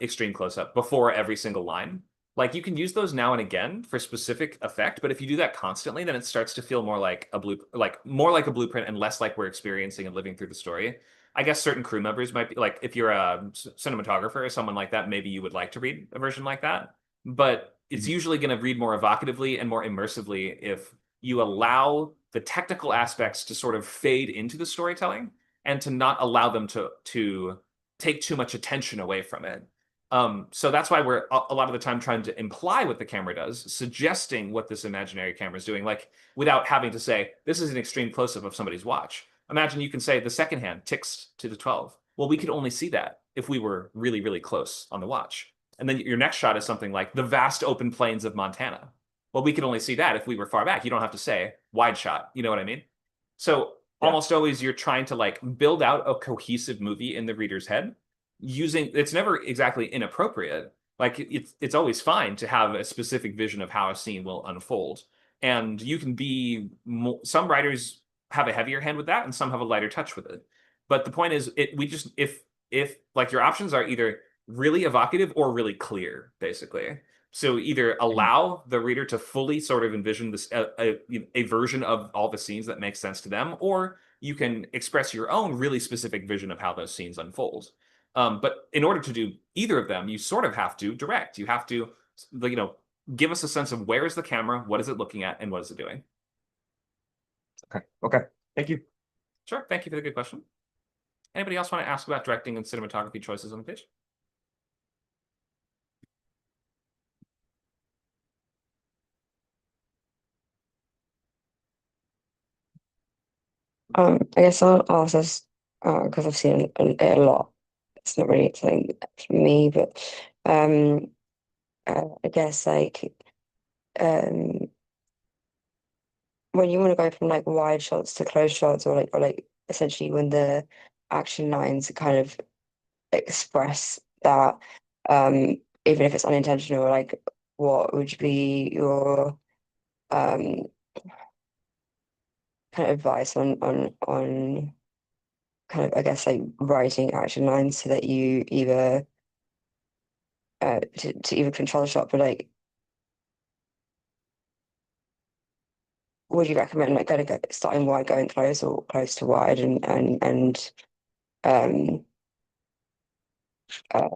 extreme close up before every single line. Like you can use those now and again for specific effect, but if you do that constantly, then it starts to feel more like more like a blueprint and less like we're experiencing and living through the story. I guess certain crew members might be like, if you're a cinematographer or someone like that, maybe you would like to read a version like that. But it's usually going to read more evocatively and more immersively if you allow the technical aspects to sort of fade into the storytelling and to not allow them to take too much attention away from it. So that's why we're a lot of the time trying to imply what the camera does, suggesting what this imaginary camera is doing, like without having to say, this is an extreme close-up of somebody's watch. Imagine you can say the second hand ticks to the 12. Well, we could only see that if we were really, really close on the watch. And then your next shot is something like the vast open plains of Montana. Well, we could only see that if we were far back. You don't have to say wide shot. You know what I mean? So almost always you're trying to like build out a cohesive movie in the reader's head using, it's never exactly inappropriate. Like it's always fine to have a specific vision of how a scene will unfold. And you can be, some writers have a heavier hand with that and some have a lighter touch with it. But the point is, if like your options are either really evocative or really clear, basically. So either allow the reader to fully sort of envision this a version of all the scenes that makes sense to them, or you can express your own really specific vision of how those scenes unfold. But in order to do either of them, you sort of have to direct. You have to, give us a sense of where is the camera, what is it looking at, and what is it doing. Okay. Thank you. Sure. Thank you for the good question. Anybody else want to ask about directing and cinematography choices on the page? I guess I'll ask this because I've seen it a lot. It's not really something for me, but I guess like when you want to go from like wide shots to close shots, or like essentially when the action lines kind of express that, even if it's unintentional, like what would be your kind of advice on kind of, I guess, like writing action lines so that you either to either control the shot, but like would you recommend like starting wide, going close, or close to wide, um uh,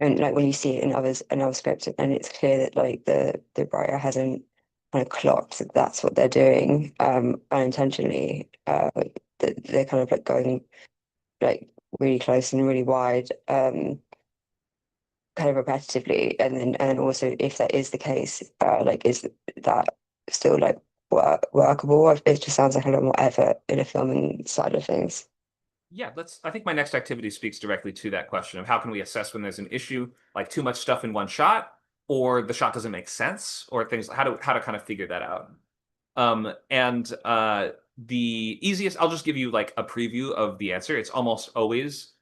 and like when you see it in another script and it's clear that like the writer hasn't kind of clocked that that's what they're doing unintentionally, that they're kind of like going like really close and really wide, kind of repetitively, and then also if that is the case, like is that still like workable? It just sounds like a lot more effort in a filming side of things. Yeah, I think my next activity speaks directly to that question of how can we assess when there's an issue, like too much stuff in one shot, or the shot doesn't make sense, or things, how to kind of figure that out. And the easiest, I'll just give you like a preview of the answer. It's almost always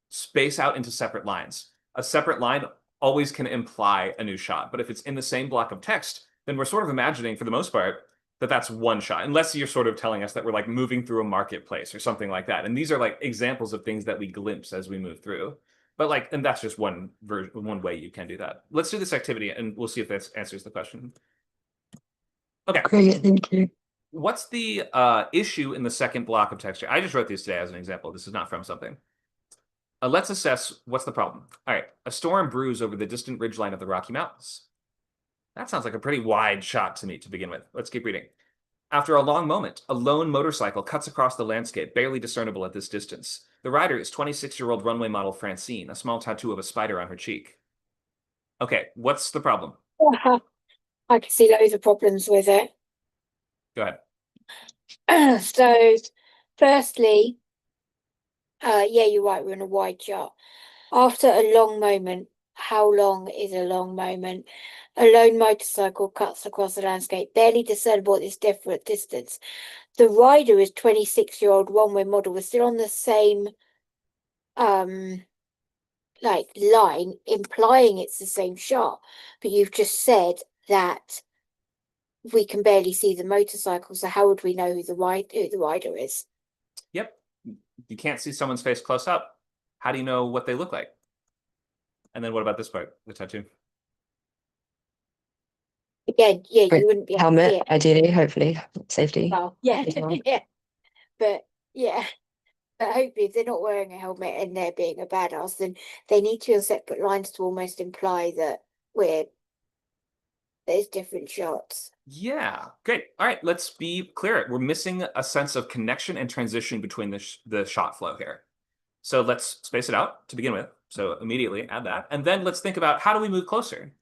space out into separate lines. A separate line always can imply a new shot, but if it's in the same block of text, then we're sort of imagining, for the most part, that that's one shot, unless you're sort of telling us that we're like moving through a marketplace or something like that. And these are like examples of things that we glimpse as we move through. But like, and that's just one way you can do that. Let's do this activity and we'll see if this answers the question. Okay. Great, thank you. What's the issue in the second block of texture? I just wrote these today as an example. This is not from something. Let's assess what's the problem. All right, a storm brews over the distant ridgeline of the Rocky Mountains. That sounds like a pretty wide shot to me to begin with. Let's keep reading. After a long moment, a lone motorcycle cuts across the landscape, barely discernible at this distance. The rider is 26-year-old runway model Francine, a small tattoo of a spider on her cheek. Okay, what's the problem? I can see loads of problems with it. Go ahead. So, firstly, Yeah, you're right. We're in a wide shot. After a long moment, how long is a long moment? A lone motorcycle cuts across the landscape, barely discernible at this different distance. The rider is 26-year-old one-way model. We're still on the same like line, implying it's the same shot, but you've just said that we can barely see the motorcycle, so how would we know who the rider is? Yep. You can't see someone's face close up. How do you know what they look like? And then what about this part, the tattoo? Again, yeah, Great. you wouldn't be able to see Helmet, it. ideally, hopefully, safety. Well, yeah, as well. yeah, but yeah. But hopefully, if they're not wearing a helmet and they're being a badass, then they need to be on separate lines to almost imply that there's different shots. Yeah, great. All right, let's be clear. We're missing a sense of connection and transition between the shot flow here. So let's space it out to begin with. So immediately add that. And then let's think about how do we move closer?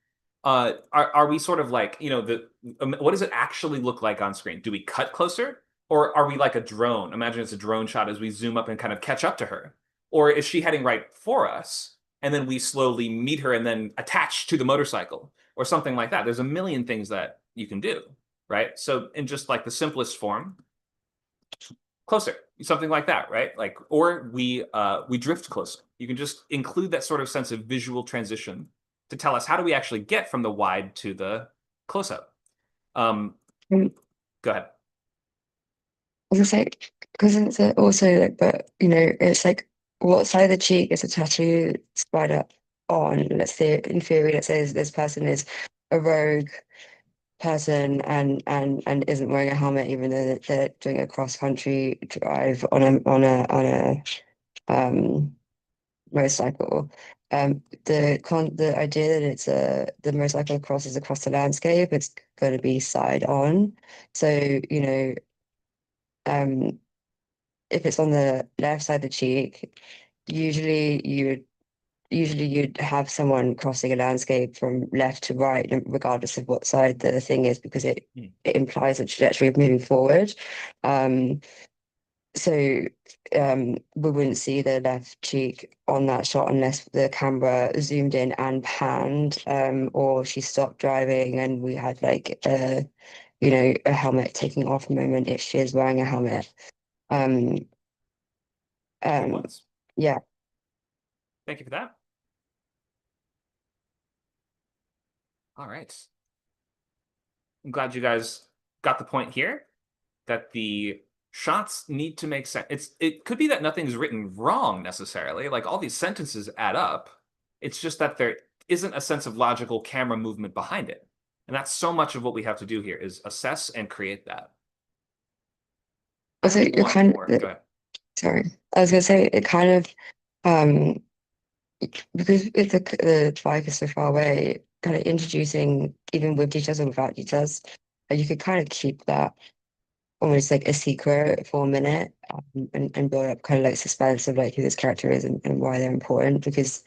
Are we sort of like, what does it actually look like on screen? Do we cut closer? Or are we like a drone? Imagine it's a drone shot as we zoom up and kind of catch up to her. Or is she heading right for us? And then we slowly meet her and then attach to the motorcycle or something like that. There's a million things that you can do, right? So in just like the simplest form, closer, something like that, right? Like, or we drift closer. You can just include that sort of sense of visual transition to tell us how do we actually get from the wide to the close up. Um, Go ahead. I was gonna say, because it's also like, but it's like what side of the cheek is a tattoo spider on? Let's say, in theory, let's say this person is a rogue person and isn't wearing a helmet, even though they're doing a cross country drive on a motorcycle. The idea that the motorcycle crosses across the landscape, it's going to be side on. So if it's on the left side of the cheek, usually you'd have someone crossing a landscape from left to right, regardless of what side the thing is, because it implies a trajectory of moving forward. So we wouldn't see the left cheek on that shot unless the camera zoomed in and panned, or she stopped driving and we had like a helmet taking off moment if she is wearing a helmet. Yeah. Thank you for that. All right. I'm glad you guys got the point here that the shots need to make sense. It could be that nothing's written wrong necessarily. Like all these sentences add up. It's just that there isn't a sense of logical camera movement behind it. And that's so much of what we have to do here is assess and create that. Also, you're kind of, Go ahead. sorry, I was gonna say it kind of because if the bike is so far away, kind of introducing even with details or without details, you could kind of keep that almost like a secret for a minute, and build up kind of like suspense of like who this character is and why they're important, because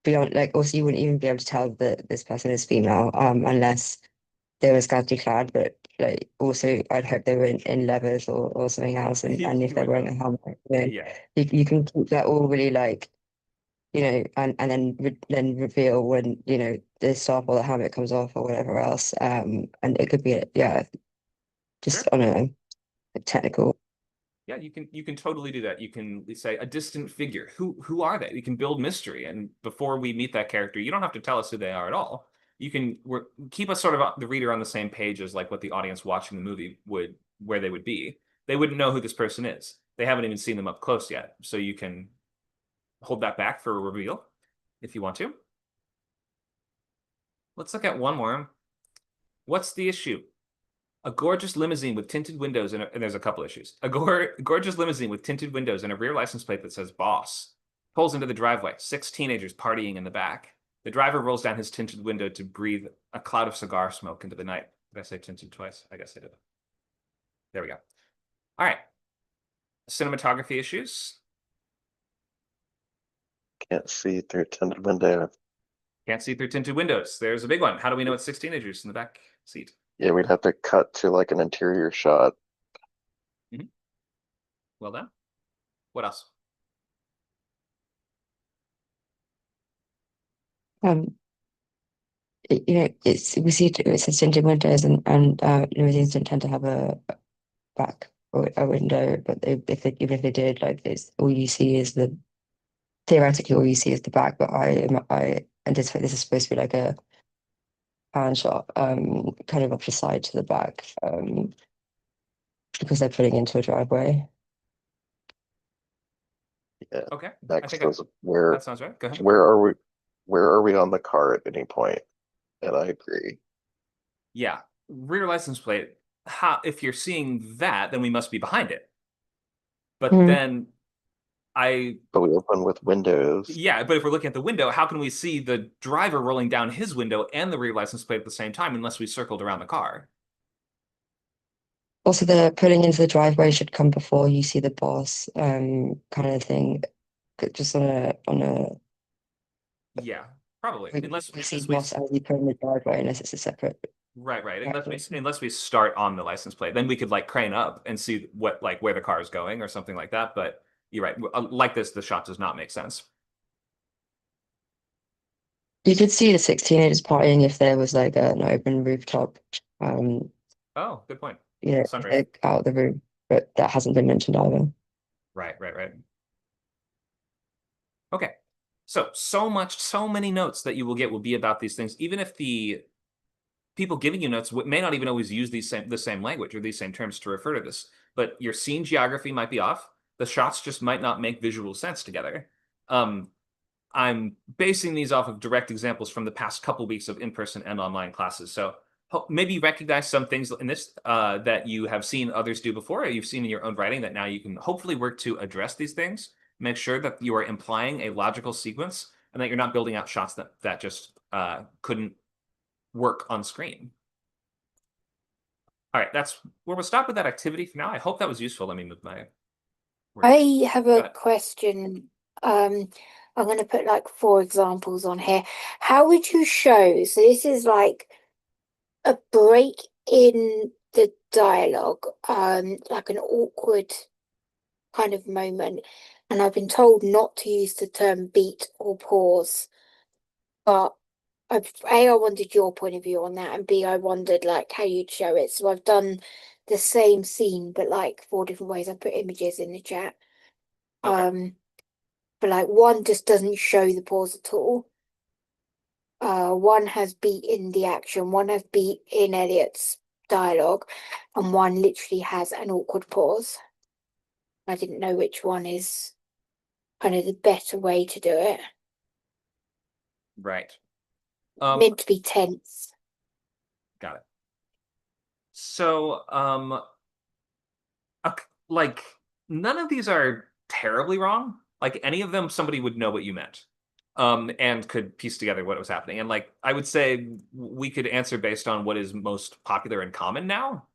beyond like also you wouldn't even be able to tell that this person is female unless they were scantily clad, but like also I'd hope they were in leathers or something else, and if they're wearing a helmet, you can keep that all really like and then reveal when the stop or the helmet comes off or whatever else, and it could be just on a technical. Yeah, you can totally do that. You can say a distant figure. Who are they? You can build mystery, and before we meet that character, you don't have to tell us who they are at all. You can keep us sort of the reader on the same page as like what the audience watching the movie where they would be. They wouldn't know who this person is. They haven't even seen them up close yet. So you can hold that back for a reveal if you want to. Let's look at one more. What's the issue? A gorgeous limousine with tinted windows and there's a couple issues. A gorgeous limousine with tinted windows and a rear license plate that says boss pulls into the driveway. 6 teenagers partying in the back. The driver rolls down his tinted window to breathe a cloud of cigar smoke into the night. Did I say tinted twice? I guess I did. There we go. All right. Cinematography issues. Can't see through tinted window. Can't see through tinted windows. There's a big one. How do we know it's 6 teenagers in the back seat? Yeah, we'd have to cut to like an interior shot. Well done. What else? You know, we see it's tinted windows and limousines don't tend to have a back or a window, but even if they did, like it's all you see is the theoretically all you see is the back. But I anticipate this is supposed to be like a pan shot, kind of off the side to the back, because they're putting into a driveway. Yeah. Okay, I Next think is where that sounds right. Go ahead. where are we on the car at any point? And I agree. Yeah, rear license plate. If you're seeing that, then we must be behind it. But Mhm. then But we open with windows. yeah, but if we're looking at the window, how can we see the driver rolling down his window and the rear license plate at the same time unless we circled around the car? Also, the pulling into the driveway should come before you see the boss, kind of thing. Just on a Yeah, probably. we see boss as you put in the driveway, unless it's a separate. Right. driveway. Unless we start on the license plate, then we could like crane up and see what like where the car is going or something like that. But you're right. Like this, the shot does not make sense. You could see the 16-inch partying if there was like an open rooftop, um, Oh, good point. you know, Sunroof. like, out of the room, but that hasn't been mentioned either. Right. Okay. So many notes that you will get will be about these things, even if the people giving you notes may not even always use the same language or these same terms to refer to this. But your scene geography might be off. The shots just might not make visual sense together. I'm basing these off of direct examples from the past couple weeks of in-person and online classes. So maybe you recognize some things in this that you have seen others do before, or you've seen in your own writing that now you can hopefully work to address these things. Make sure that you are implying a logical sequence and that you're not building out shots that just couldn't work on screen. All right, that's where we'll stop with that activity for now. I hope that was useful. Let me move my words. I have a question. I'm going to put like 4 examples on here. How would you show? So this is like a break in the dialogue, like an awkward kind of moment. And I've been told not to use the term beat or pause, but I wanted your point of view on that, and B, I wondered like how you'd show it. So I've done the same scene, but like 4 different ways. I put images in the chat. Okay. But like one just doesn't show the pause at all. One has beat in the action, one has beat in Elliot's dialogue, and one literally has an awkward pause. I didn't know which one is kind of the better way to do it. Right. Meant to be tense. Got it. So, like none of these are terribly wrong. Like any of them, somebody would know what you meant, and could piece together what was happening. And like I would say, we could answer based on what is most popular and common now.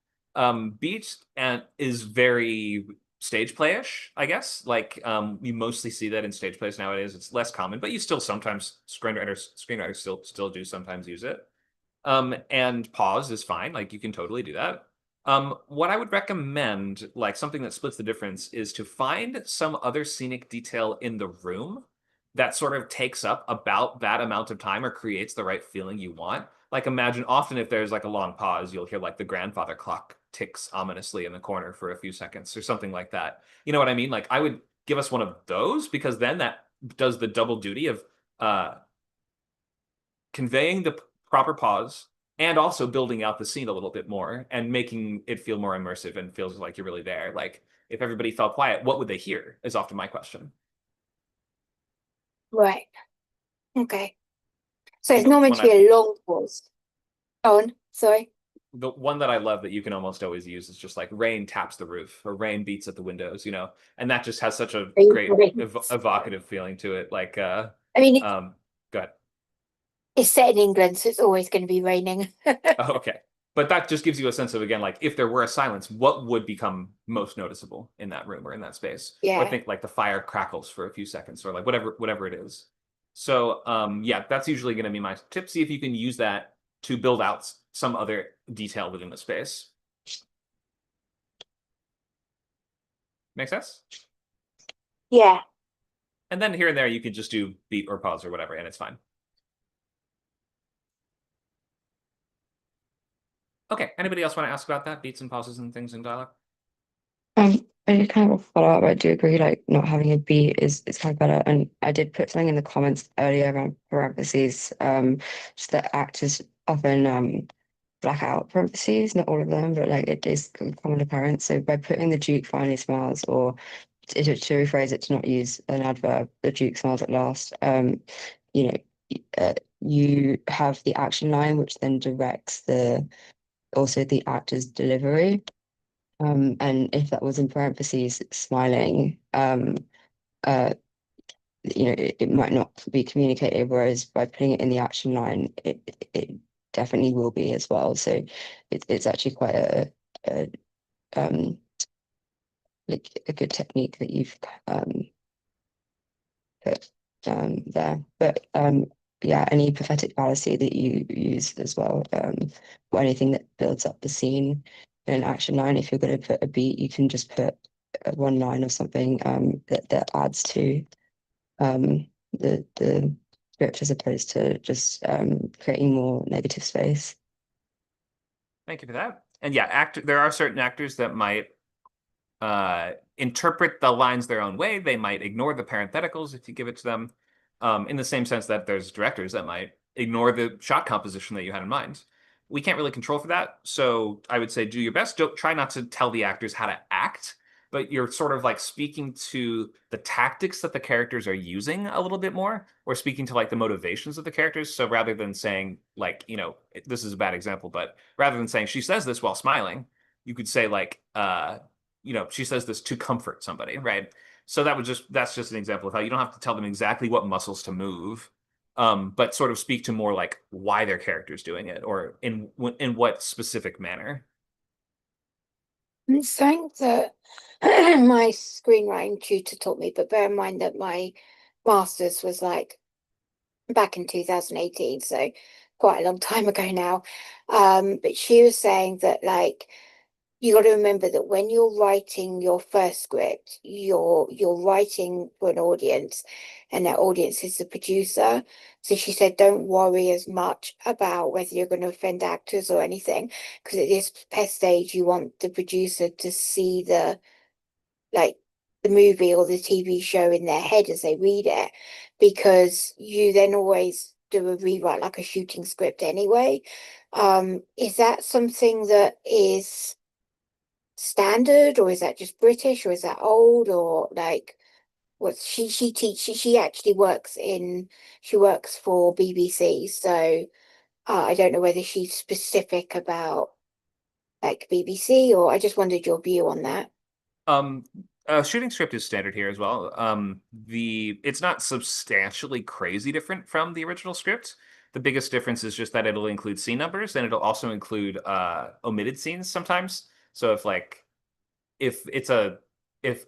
Beat and is very stage playish, I guess. Like you mostly see that in stage plays nowadays. It's less common, but you still sometimes screenwriters still do sometimes use it. And pause is fine. Like you can totally do that. What I would recommend, like something that splits the difference, is to find some other scenic detail in the room that sort of takes up about that amount of time or creates the right feeling you want. Like imagine often if there's like a long pause, you'll hear like the grandfather clock ticks ominously in the corner for a few seconds or something like that. You know what I mean? Like I would give us one of those because then that does the double duty of conveying the proper pause and also building out the scene a little bit more and making it feel more immersive and feels like you're really there. Like if everybody fell quiet, what would they hear is often my question. Right. Okay. So it's The not meant one to be a long pause. On, sorry. the one that I love that you can almost always use is just like rain taps the roof or rain beats at the windows, and that just has such a great evocative feeling to it. Like, I mean, go ahead. it's set in England, so it's always going to be raining. Oh, okay. But that just gives you a sense of, again, like if there were a silence, what would become most noticeable in that room or in that space? Yeah. Or think like the fire crackles for a few seconds or like whatever it is. So yeah, that's usually going to be my tip. See if you can use that to build out some other detail within the space. Make sense? Yeah. And then here and there you could just do beat or pause or whatever, and it's fine. Okay, anybody else want to ask about that? Beats and pauses and things in dialogue? I kind of follow up. I do agree, like not having a beat is kind of better. And I did put something in the comments earlier around parentheses. Just that actors often black out parentheses, not all of them, but like it is a common occurrence. So by putting the Duke finally smiles, or to rephrase it to not use an adverb, the Duke smiles at last. You know, you have the action line, which then directs the actor's delivery. And if that was in parentheses, smiling, it might not be communicated, whereas by putting it in the action line, it definitely will be as well. So it's actually quite a like a good technique that you've put there. But yeah, any pathetic fallacy that you use as well, or anything that builds up the scene in an action line, if you're going to put a beat, you can just put one line or something that adds to the script as opposed to just creating more negative space. Thank you for that. And yeah, there are certain actors that might interpret the lines their own way. They might ignore the parentheticals if you give it to them, in the same sense that there's directors that might ignore the shot composition that you had in mind. We can't really control for that, so I would say do your best. Don't try not to tell the actors how to act, but you're sort of like speaking to the tactics that the characters are using a little bit more, or speaking to like the motivations of the characters. So rather than saying like, this is a bad example, but rather than saying she says this while smiling, you could say like, she says this to comfort somebody, right? So that's just an example of how you don't have to tell them exactly what muscles to move, but sort of speak to more like why their character's doing it or in what specific manner. It's something that my screenwriting tutor taught me, but bear in mind that my master's was like back in 2018, so quite a long time ago now. But she was saying that like you got to remember that when you're writing your first script, you're writing for an audience, and that audience is the producer. So she said, don't worry as much about whether you're going to offend actors or anything, because at this stage, you want the producer to see like the movie or the TV show in their head as they read it, because you then always do a rewrite like a shooting script anyway. Is that something that is standard, or is that just British, or is that old, or like what she actually she works for BBC, so I don't know whether she's specific about like BBC, or I just wondered your view on that. Shooting script is standard here as well. It's not substantially crazy different from the original script. The biggest difference is just that it'll include scene numbers and it'll also include omitted scenes sometimes. So if it's a if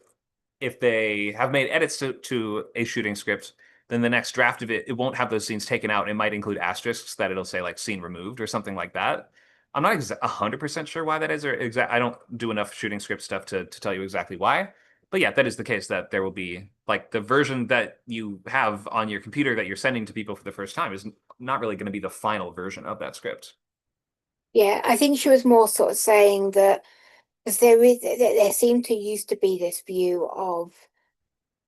if they have made edits to a shooting script, then the next draft of it won't have those scenes taken out. It might include asterisks that it'll say like scene removed or something like that. I'm not 100% sure why that is, or I don't do enough shooting script stuff to tell you exactly why. But yeah, that is the case, that there will be like the version that you have on your computer that you're sending to people for the first time is not really going to be the final version of that script. Yeah, I think she was more sort of saying that because there seemed to used to be this view of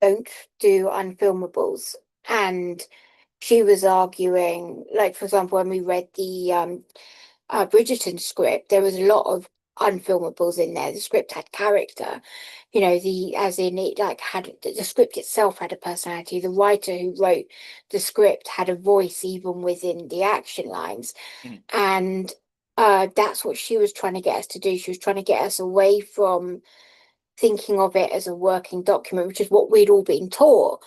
don't do unfilmables, and she was arguing, like for example, when we read the Bridgerton script, there was a lot of unfilmables in there. The script had character, as in it like had the script itself had a personality. The writer who wrote the script had a voice even within the action lines. Mhm. And that's what she was trying to get us to do. She was trying to get us away from thinking of it as a working document, which is what we'd all been taught.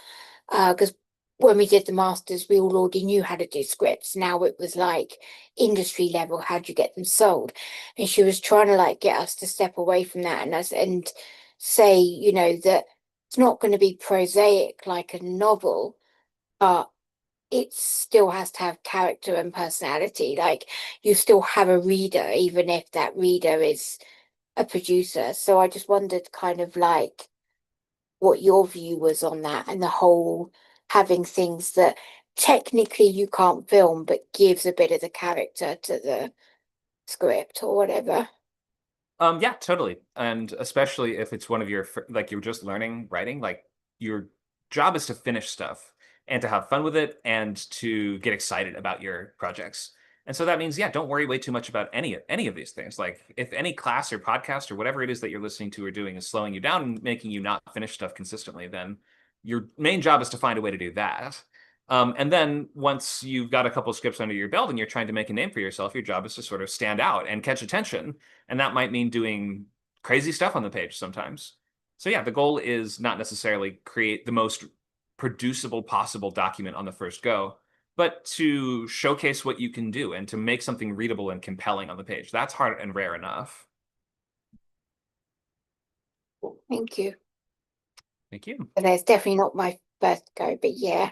Because when we did the masters, we all already knew how to do scripts. Now it was like industry level, how do you get them sold? And she was trying to like get us to step away from that and say, that it's not going to be prosaic like a novel, but it still has to have character and personality. Like you still have a reader, even if that reader is a producer. So I just wondered kind of like what your view was on that, and the whole having things that technically you can't film but gives a bit of the character to script or whatever. Yeah, totally. And especially if it's one of your, like you're just learning writing, like your job is to finish stuff and to have fun with it and to get excited about your projects. And so that means, yeah, don't worry way too much about any of these things. Like if any class or podcast or whatever it is that you're listening to or doing is slowing you down and making you not finish stuff consistently, then your main job is to find a way to do that. And then once you've got a couple of scripts under your belt and you're trying to make a name for yourself, your job is to sort of stand out and catch attention. And that might mean doing crazy stuff on the page sometimes. So yeah, the goal is not necessarily create the most producible possible document on the first go, but to showcase what you can do and to make something readable and compelling on the page. That's hard and rare enough. Thank you. Thank you. But that's definitely not my first go, but yeah.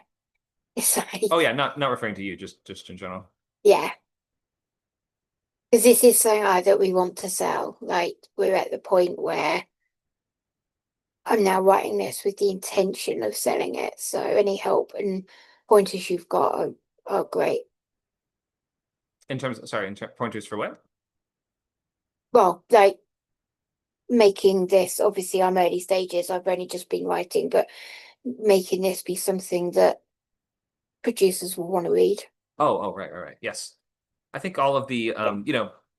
It's like, Oh yeah, not referring to you, just in general. yeah. Because this is something that we want to sell. Like, we're at the point where I'm now writing this with the intention of selling it. So any help and pointers you've got are great. In terms of, sorry, pointers for what? Well, like making this, obviously I'm early stages, I've only just been writing, but making this be something that producers will want to read. Oh, right. Yes. I think all of the,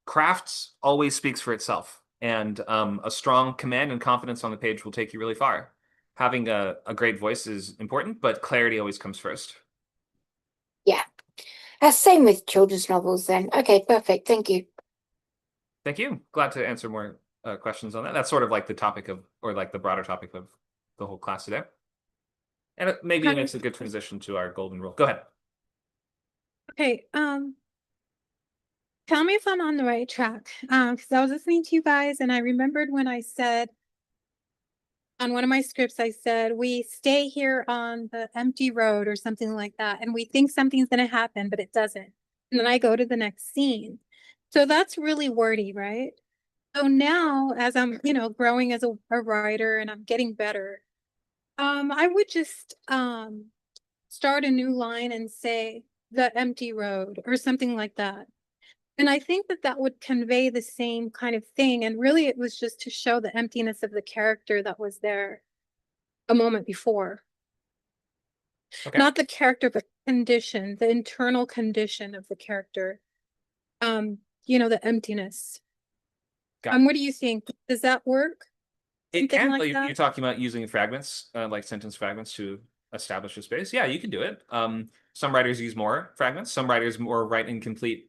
crafts always speaks for itself. And a strong command and confidence on the page will take you really far. Having a great voice is important, but clarity always comes first. Yeah. Same with children's novels then. Okay, perfect. Thank you. Thank you. Glad to answer more questions on that. That's sort of like the topic of, or like the broader topic of the whole class today. And it maybe makes a good transition to our golden rule. Go ahead. Okay, tell me if I'm on the right track. Because I was listening to you guys and I remembered when I said on one of my scripts, I said, we stay here on the empty road or something like that, and we think something's gonna happen, but it doesn't. And then I go to the next scene. So that's really wordy, right? So now as I'm, growing as a writer and I'm getting better, I would just start a new line and say the empty road or something like that. And I think that that would convey the same kind of thing. And really, it was just to show the emptiness of the character that was there a moment before. Okay. Not the character, but condition, the internal condition of the character. The emptiness. What do you think? Does that work? It can. Like Like, that? you're talking about using fragments, like sentence fragments to establish a space. Yeah, you can do it. Some writers use more fragments. Some writers more write incomplete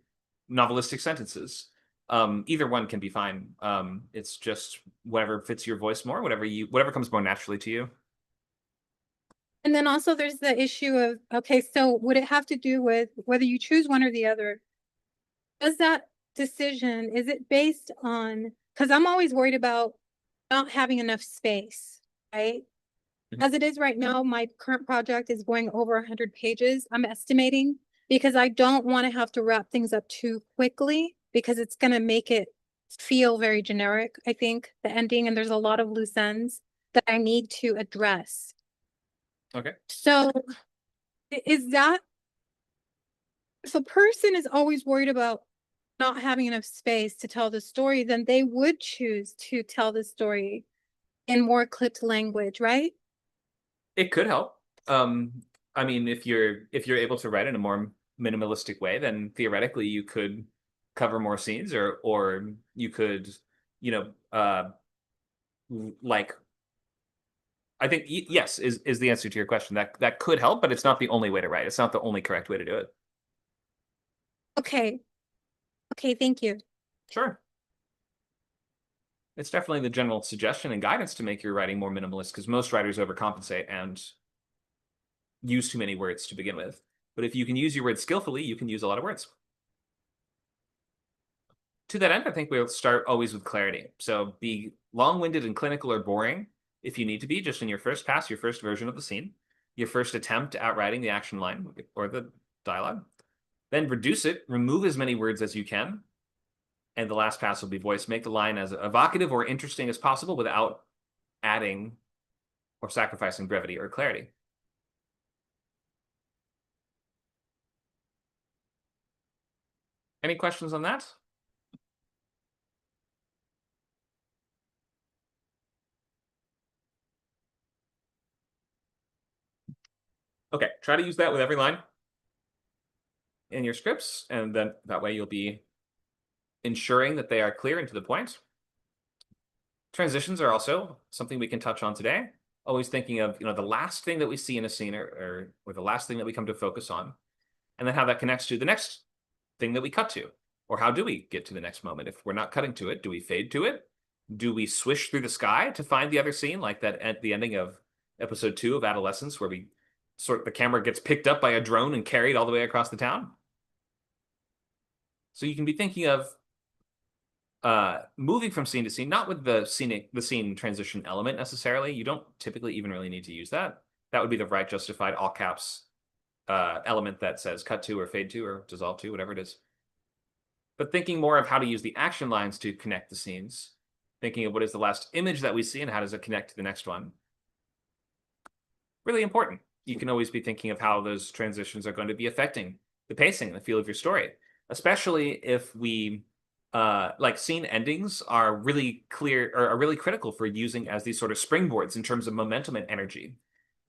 novelistic sentences. Either one can be fine. It's just whatever fits your voice more, whatever comes more naturally to you. And then also there's the issue of, okay, so would it have to do with whether you choose one or the other? Does that decision, is it based on, because I'm always worried about not having enough space, right? As it is right now, my current project is going over 100 pages, I'm estimating, because I don't want to have to wrap things up too quickly because it's going to make it feel very generic, I think, the ending, and there's a lot of loose ends that I need to address. Okay. So is that, if a person is always worried about not having enough space to tell the story, then they would choose to tell the story in more clipped language, right? It could help. I mean, if you're able to write in a more minimalistic way, then theoretically you could cover more scenes, or you could, like, I think yes is the answer to your question. That could help, but it's not the only way to write. It's not the only correct way to do it. Okay, thank you. Sure. It's definitely the general suggestion and guidance to make your writing more minimalist, because most writers overcompensate and use too many words to begin with. But if you can use your words skillfully, you can use a lot of words. To that end, I think we'll start always with clarity. So be long-winded and clinical or boring if you need to be, just in your first pass, your first version of the scene, your first attempt at writing the action line or the dialogue. Then reduce it, remove as many words as you can, and the last pass will be voice. Make the line as evocative or interesting as possible without adding or sacrificing brevity or clarity. Any questions on that? Okay, try to use that with every line in your scripts, and then that way you'll be ensuring that they are clear and to the point. Transitions are also something we can touch on today. Always thinking of, the last thing that we see in a scene or the last thing that we come to focus on, and then how that connects to the next thing that we cut to. Or how do we get to the next moment? If we're not cutting to it, do we fade to it? Do we swish through the sky to find the other scene, like that at the ending of episode 2 of Adolescence, where the camera gets picked up by a drone and carried all the way across the town? So you can be thinking of moving from scene to scene, not with the scene transition element necessarily. You don't typically even really need to use that. That would be the right justified all caps element that says cut to or fade to or dissolve to, whatever it is. But thinking more of how to use the action lines to connect the scenes, thinking of what is the last image that we see and how does it connect to the next one. Really important. You can always be thinking of how those transitions are going to be affecting the pacing and the feel of your story, especially if we like scene endings are really clear or are really critical for using as these sort of springboards in terms of momentum and energy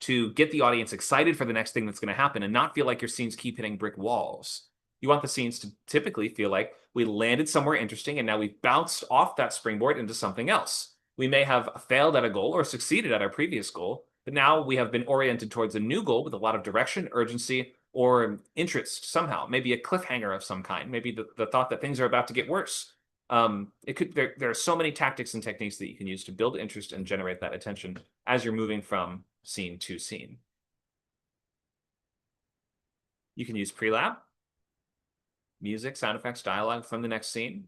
to get the audience excited for the next thing that's going to happen and not feel like your scenes keep hitting brick walls. You want the scenes to typically feel like we landed somewhere interesting and now we've bounced off that springboard into something else. We may have failed at a goal or succeeded at our previous goal, but now we have been oriented towards a new goal with a lot of direction, urgency, or interest somehow. Maybe a cliffhanger of some kind. Maybe the thought that things are about to get worse. There are so many tactics and techniques that you can use to build interest and generate that attention as you're moving from scene to scene. You can use pre-lab, music, sound effects, dialogue from the next scene.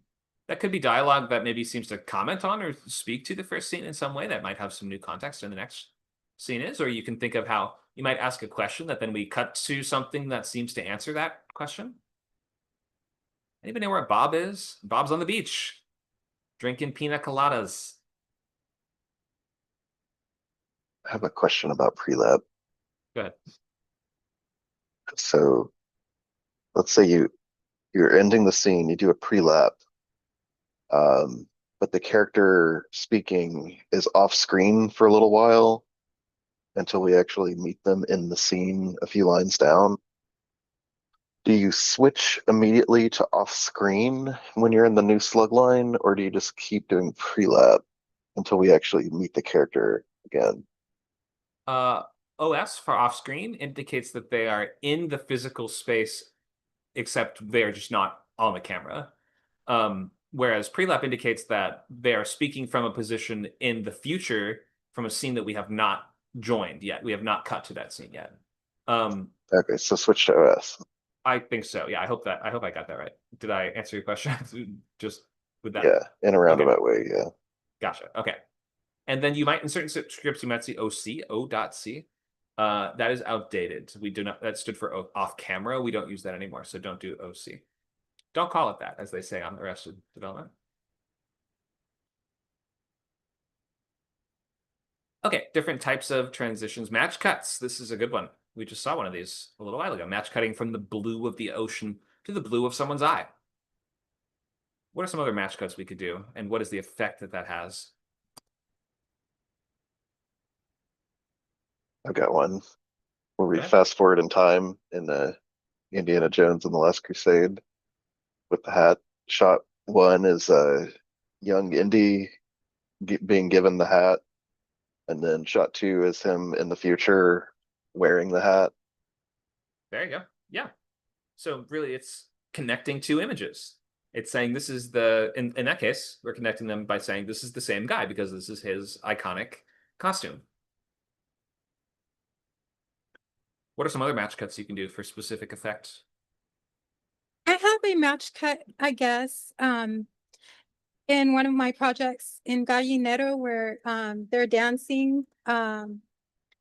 That could be dialogue that maybe seems to comment on or speak to the first scene in some way that might have some new context in the next scene is, or you can think of how you might ask a question that then we cut to something that seems to answer that question. Anybody know where Bob is? Bob's on the beach, drinking pina coladas. I have a question about pre-lab. Go ahead. So let's say you're ending the scene, you do a pre-lap, but the character speaking is off screen for a little while until we actually meet them in the scene a few lines down. Do you switch immediately to off screen when you're in the new slug line, or do you just keep doing pre-lap until we actually meet the character again? OS for off screen indicates that they are in the physical space, except they're just not on the camera. Whereas pre-lap indicates that they are speaking from a position in the future from a scene that we have not joined yet. We have not cut to that scene yet. Okay, so switch to OS. I think so. Yeah, I hope I got that right. Did I answer your question? Just with that? Yeah, in a roundabout way, yeah. Gotcha. Okay. And then you might, in certain scripts, you might see OC, O.C. That is outdated. We do not, that stood for off camera. We don't use that anymore. So don't do OC. Don't call it that, as they say on Arrested Development. Okay, different types of transitions. Match cuts. This is a good one. We just saw one of these a little while ago. Match cutting from the blue of the ocean to the blue of someone's eye. What are some other match cuts we could do? And what is the effect that that has? I've got one where we Okay. fast forward in time in the Indiana Jones and the Last Crusade with the hat. Shot one is young Indy being given the hat, and then shot two is him in the future wearing the hat. There you go. Yeah. So really it's connecting two images. It's saying this is in that case, we're connecting them by saying this is the same guy because this is his iconic costume. What are some other match cuts you can do for specific effects? I have a match cut, I guess, in one of my projects in Gallinero where they're dancing, the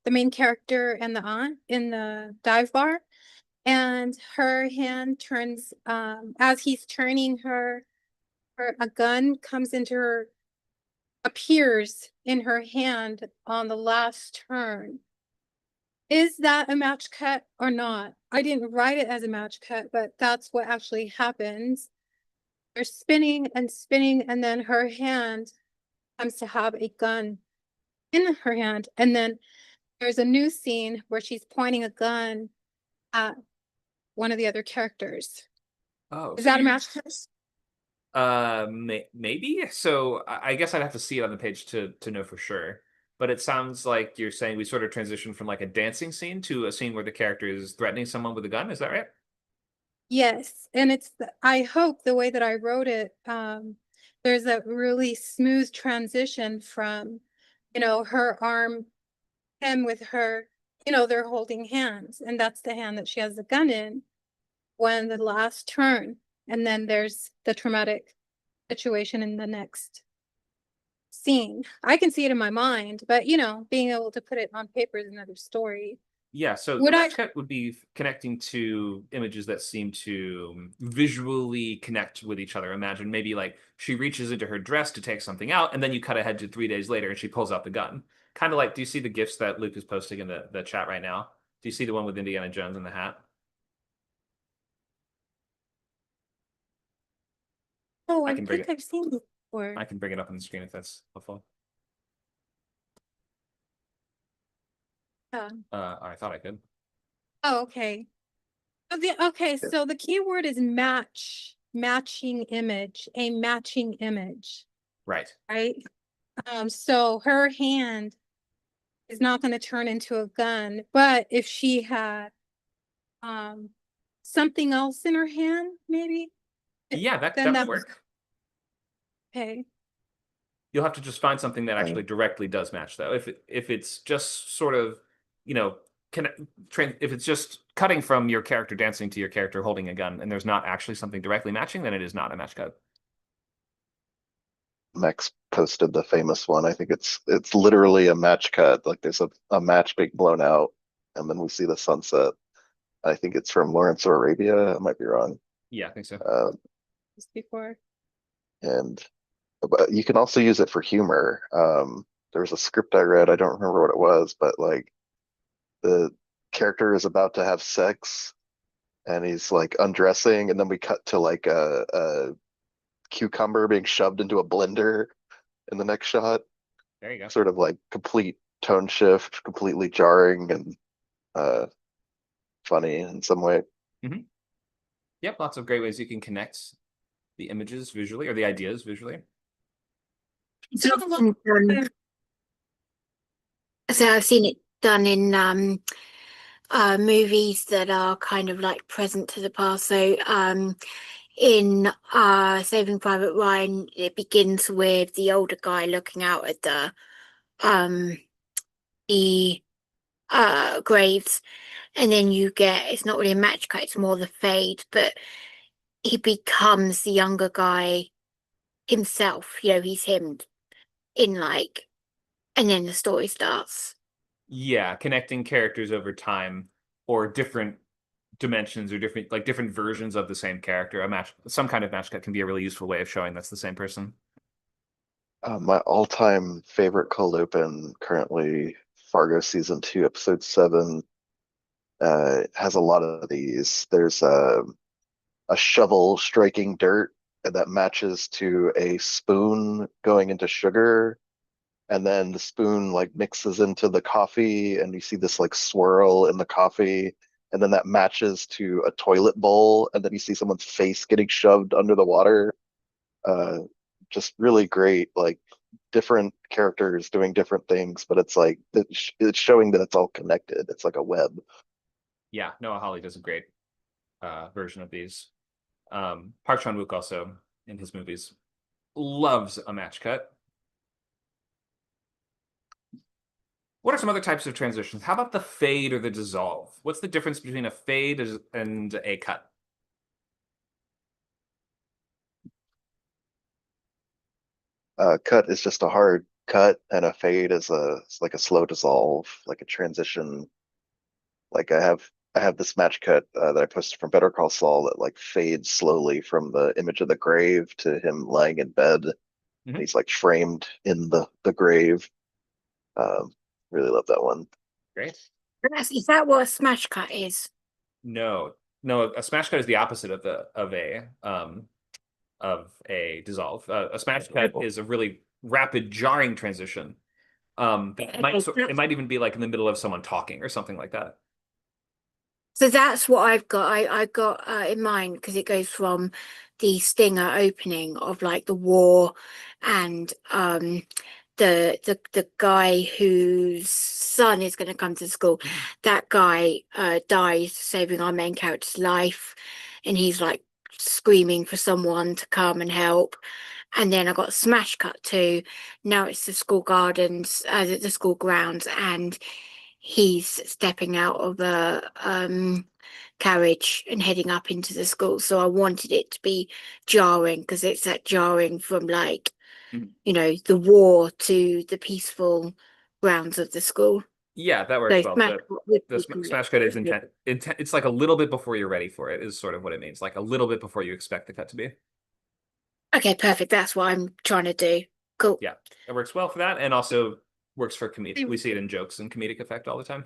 main character and the aunt in the dive bar, and her hand turns, as he's turning her, a gun appears in her hand on the last turn. Is that a match cut or not? I didn't write it as a match cut, but that's what actually happens. They're spinning and spinning, and then her hand comes to have a gun in her hand, and then there's a new scene where she's pointing a gun at one of the other characters. Oh, Is so that a match cut? maybe. So I guess I'd have to see it on the page to know for sure. But it sounds like you're saying we sort of transition from like a dancing scene to a scene where the character is threatening someone with a gun. Is that right? Yes, and I hope the way that I wrote it, there's a really smooth transition from, her arm, him with her, they're holding hands, and that's the hand that she has the gun in when the last turn, and then there's the traumatic situation in the next scene. I can see it in my mind, but being able to put it on paper is another story. Yeah, so Would I- match cut would be connecting to images that seem to visually connect with each other. Imagine maybe like she reaches into her dress to take something out, and then you cut ahead to 3 days later and she pulls out the gun. Kind of like, do you see the gifs that Luke is posting in the chat right now? Do you see the one with Indiana Jones in the hat? Oh, I I can bring think it. I've seen this before. I can bring it up on the screen if that's helpful. Yeah. I thought I could. Oh, okay. So the key word is matching image, a matching image, Right. right? So her hand is not going to turn into a gun, but if she had something else in her hand, maybe, Yeah, that then would that work. okay. You'll have to just find something that actually directly does match, though. If it's just sort of, if it's just cutting from your character dancing to your character holding a gun, and there's not actually something directly matching, then it is not a match cut. Max posted the famous one. I think it's literally a match cut. Like there's a match being blown out, and then we see the sunset. I think it's from Lawrence of Arabia. I might be wrong. Yeah, I think so. Just before. But you can also use it for humor. There was a script I read. I don't remember what it was, but like the character is about to have sex, and he's like undressing, and then we cut to like a cucumber being shoved into a blender in the next shot. There you go. Sort of like complete tone shift, completely jarring and funny in some way. Yep, lots of great ways you can connect the images visually or the ideas visually. So I've seen it done in movies that are kind of like present to the past. So in Saving Private Ryan, it begins with the older guy looking out at the graves, and then you get, it's not really a match cut, it's more the fade, but he becomes the younger guy himself, he's him in like, and then the story starts. Yeah, connecting characters over time or different dimensions or different versions of the same character. Some kind of match cut can be a really useful way of showing that's the same person. My all-time favorite cold open currently, Fargo season 2, episode 7, has a lot of these. There's a shovel striking dirt that matches to a spoon going into sugar, and then the spoon like mixes into the coffee, and you see this like swirl in the coffee, and then that matches to a toilet bowl, and then you see someone's face getting shoved under the water. Just really great, like different characters doing different things, but it's like it's showing that it's all connected. It's like a web. Yeah, Noah Hawley does a great version of these. Park Chan-wook also in his movies loves a match cut. What are some other types of transitions? How about the fade or the dissolve? What's the difference between a fade and a cut? Cut is just a hard cut, and a fade is it's like a slow dissolve, like a transition. Like I have this match cut that I posted from Better Call Saul that like fades slowly from the image of the grave to him lying in bed. Mhm. He's like framed in the grave. Really love that one. Great. Is that what a smash cut is? No, a smash cut is the opposite of a dissolve. A smash cut is a really rapid jarring transition. It might even be like in the middle of someone talking or something like that. So that's what I've got. I got in mind because it goes from the stinger opening of like the war and the guy whose son is going to come to school. That guy dies saving our main character's life, and he's like screaming for someone to come and help. And then I got smash cut to now it's the school gardens, the school grounds, and he's stepping out of a carriage and heading up into the school. So I wanted it to be jarring because it's that jarring from like, you know, the war to the peaceful grounds of the school. Yeah, that works well. Smash cut is intent. It's like a little bit before you're ready for it is sort of what it means. Like a little bit before you expect the cut to be. Okay, perfect. That's what I'm trying to do. Cool. Yeah, it works well for that, and also works for comedic. We see it in jokes and comedic effect all the time.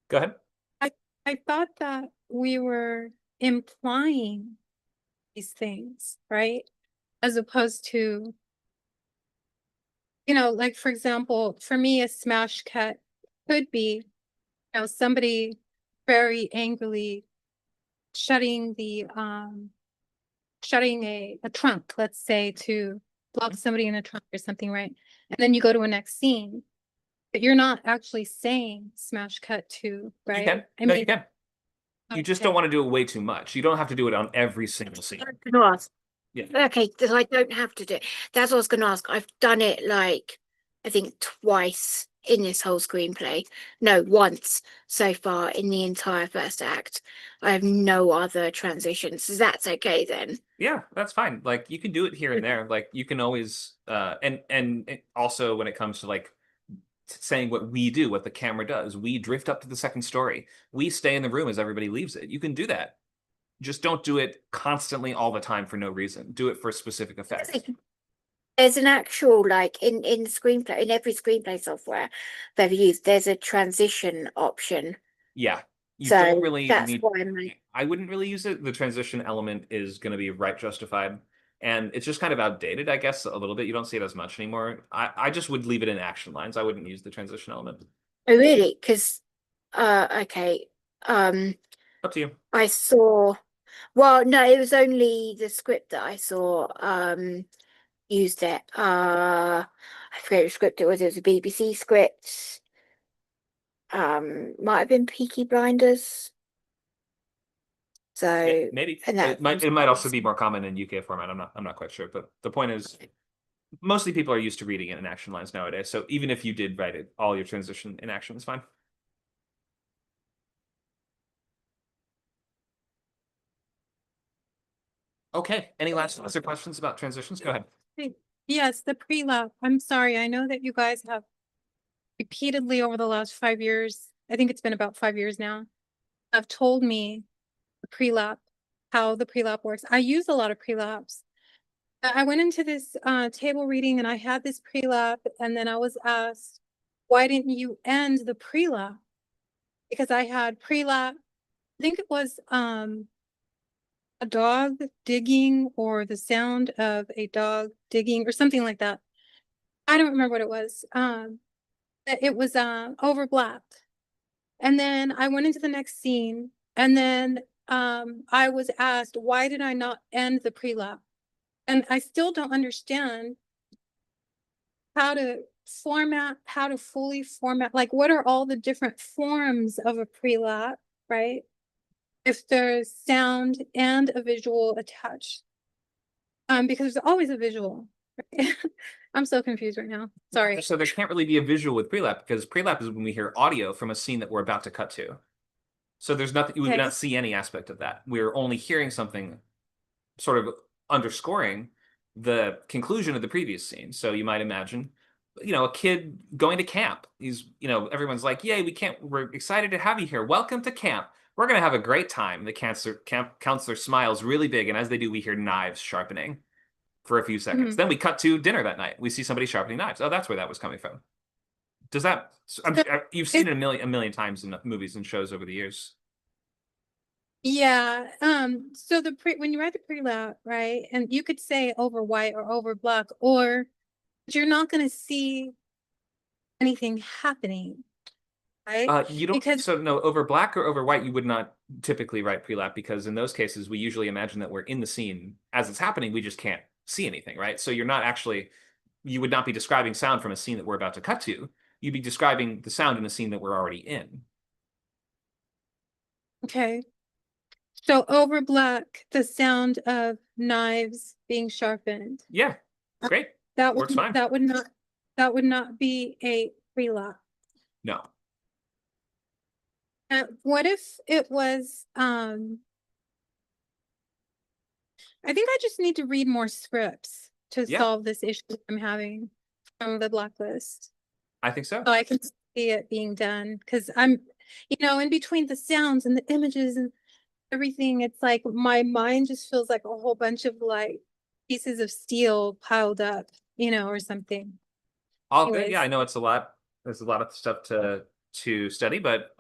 Go ahead. I thought that we were implying these things, right? As opposed to, you know, like for example, for me, a smash cut could be, you know, somebody very angrily shutting a trunk, let's say, to block somebody in a trunk or something, right? And then you go to a next scene, but you're not actually saying smash cut to, right? You can. I No, mean, you can. You just don't want to do it way too much. You don't have to do it on every single scene. I was gonna ask. Yeah. Okay, so I don't have to do it. That's what I was gonna ask. I've done it like I think twice in this whole screenplay. No, once so far in the entire first act. I have no other transitions. So that's okay then. Yeah, that's fine. Like you can do it here and there. Like you can always and also when it comes to like saying what we do, what the camera does, we drift up to the second story. We stay in the room as everybody leaves it. You can do that. Just don't do it constantly all the time for no reason. Do it for specific effects. There's an actual like in the screenplay in every screenplay software I've ever used, there's a transition option. Yeah. You So don't really that's need why I'm like, I wouldn't really use it. The transition element is going to be right justified. And it's just kind of outdated, I guess, a little bit. You don't see it as much anymore. I just would leave it in action lines. I wouldn't use the transition element. oh really? Because okay. Up to you. I saw well, no, it was only the script that I saw used it. I forget which script it was. It was a BBC script. Might have been Peaky Blinders. So Maybe and it might also be more common in UK format. I'm not quite sure, but the point is mostly people are used to reading it in action lines nowadays. So even if you did write it, all your transition in action is fine. Okay. Any last other questions about transitions? Go ahead. yes, the pre-lap. I'm sorry. I know that you guys have repeatedly over the last 5 years, I think it's been about 5 years now, have told me the pre-lap, how the pre-lap works. I use a lot of pre-laps. I went into this table reading and I had this pre-lap, and then I was asked, why didn't you end the pre-lap? Because I had pre-lap, I think it was a dog digging or the sound of a dog digging or something like that. I don't remember what it was. It was overlapped. And then I went into the next scene, and then I was asked, why did I not end the pre-lap? And I still don't understand how to fully format, like what are all the different forms of a pre-lap, right? If there's sound and a visual attached. Because there's always a visual. I'm so confused right now. Sorry. So there can't really be a visual with pre-lap because pre-lap is when we hear audio from a scene that we're about to cut to. So there's nothing, we would not see any aspect of that. We're only hearing something sort of underscoring the conclusion of the previous scene. So you might imagine, a kid going to camp. He's, everyone's like, yay, we're excited to have you here. Welcome to camp. We're going to have a great time. The counselor smiles really big. And as they do, we hear knives sharpening for a few seconds. Then we cut to dinner that night. We see somebody sharpening knives. Oh, that's where that was coming from. Does that, you've seen it a million times in movies and shows over the years. Yeah. So when you write the pre-lap, right, and you could say over white or over black, or you're not going to see anything happening, right? You don't, Because so no, over black or over white, you would not typically write pre-lap because in those cases, we usually imagine that we're in the scene as it's happening. We just can't see anything, right? So you're not actually, you would not be describing sound from a scene that we're about to cut to. You'd be describing the sound in a scene that we're already in. okay. So over black, the sound of knives being sharpened. Yeah, great. That would Works fine. that would not be a pre-lap. No. What if it was I think I just need to read more scripts to Yeah. solve this issue I'm having from the blacklist. I think so. So I can see it being done because I'm, in between the sounds and the images and everything, it's like my mind just feels like a whole bunch of like pieces of steel piled up, or something. All good. Anyways. Yeah, I know it's a lot. There's a lot of stuff to study, but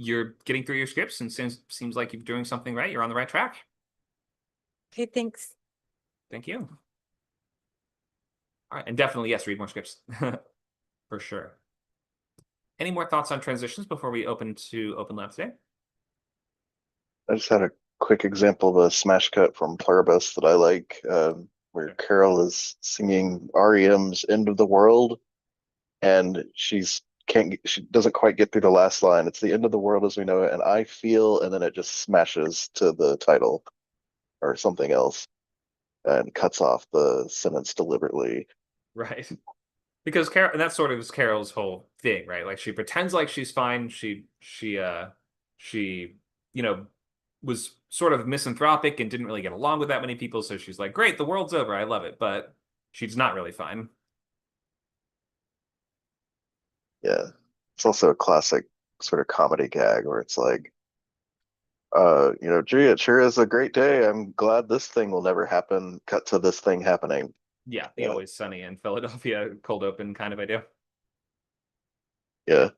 you're getting through your scripts and seems like you're doing something right. You're on the right track. Okay, thanks. Thank you. All right, and definitely yes, read more scripts for sure. Any more thoughts on transitions before we open lab today? I just had a quick example of a smash cut from Pluribus that I like, where Carol is singing REM's "End of the World," and she doesn't quite get through the last line. It's the end of the world as we know it, and I feel, and then it just smashes to the title or something else and cuts off the sentence deliberately. Right. Because Carol, and that sort of is Carol's whole thing, right? Like she pretends like she's fine. She was sort of misanthropic and didn't really get along with that many people. So she's like, great, the world's over. I love it. But she's not really fine. Yeah. It's also a classic sort of comedy gag where it's like, gee, it sure is a great day. I'm glad this thing will never happen. Cut to this thing happening. Yeah, the Always Sunny in Philadelphia cold open kind of idea. Yeah.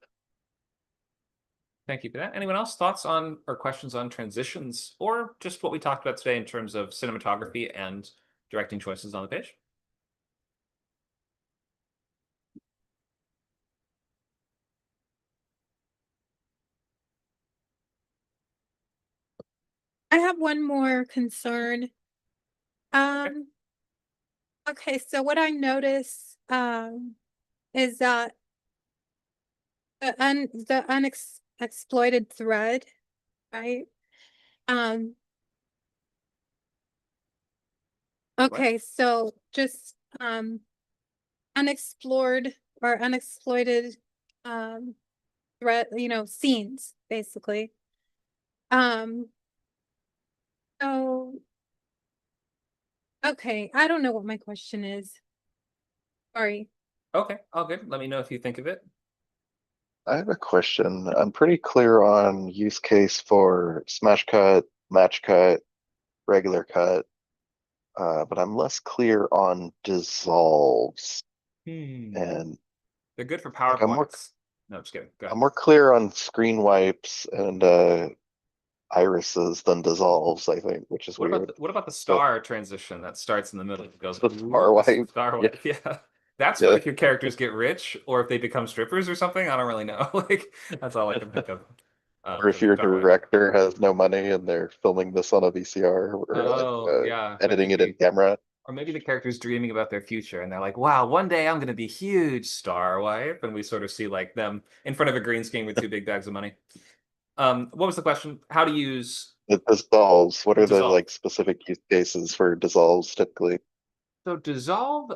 Thank you for that. Anyone else thoughts on or questions on transitions or just what we talked about today in terms of cinematography and directing choices on the page? I have one more concern. Okay, so what I notice is that the unexploited thread, right? Okay, so just unexplored or unexploited thread, scenes basically. So okay, I don't know what my question is. Sorry. Okay, all good. Let me know if you think of it. I have a question. I'm pretty clear on use case for smash cut, match cut, regular cut, but I'm less clear on dissolves. And they're good for like, PowerPoints. No, just kidding. Go ahead. I'm more clear on screen wipes and irises than dissolves, I think, which is weird. What about the star transition that starts in the middle? It goes The star wipe. Star wipe. Yeah. That's for if your characters get rich or if they become strippers or something. I don't really know. Like that's all I can think of. Or if your director has no money and they're filming this on a VCR or yeah. editing it in camera. Or maybe the character's dreaming about their future and they're like, wow, one day I'm going to be huge star wipe. And we sort of see like them in front of a green screen with 2 big bags of money. What was the question? How to use It dissolves. What are the dissolve. like specific use cases for dissolves typically? So dissolve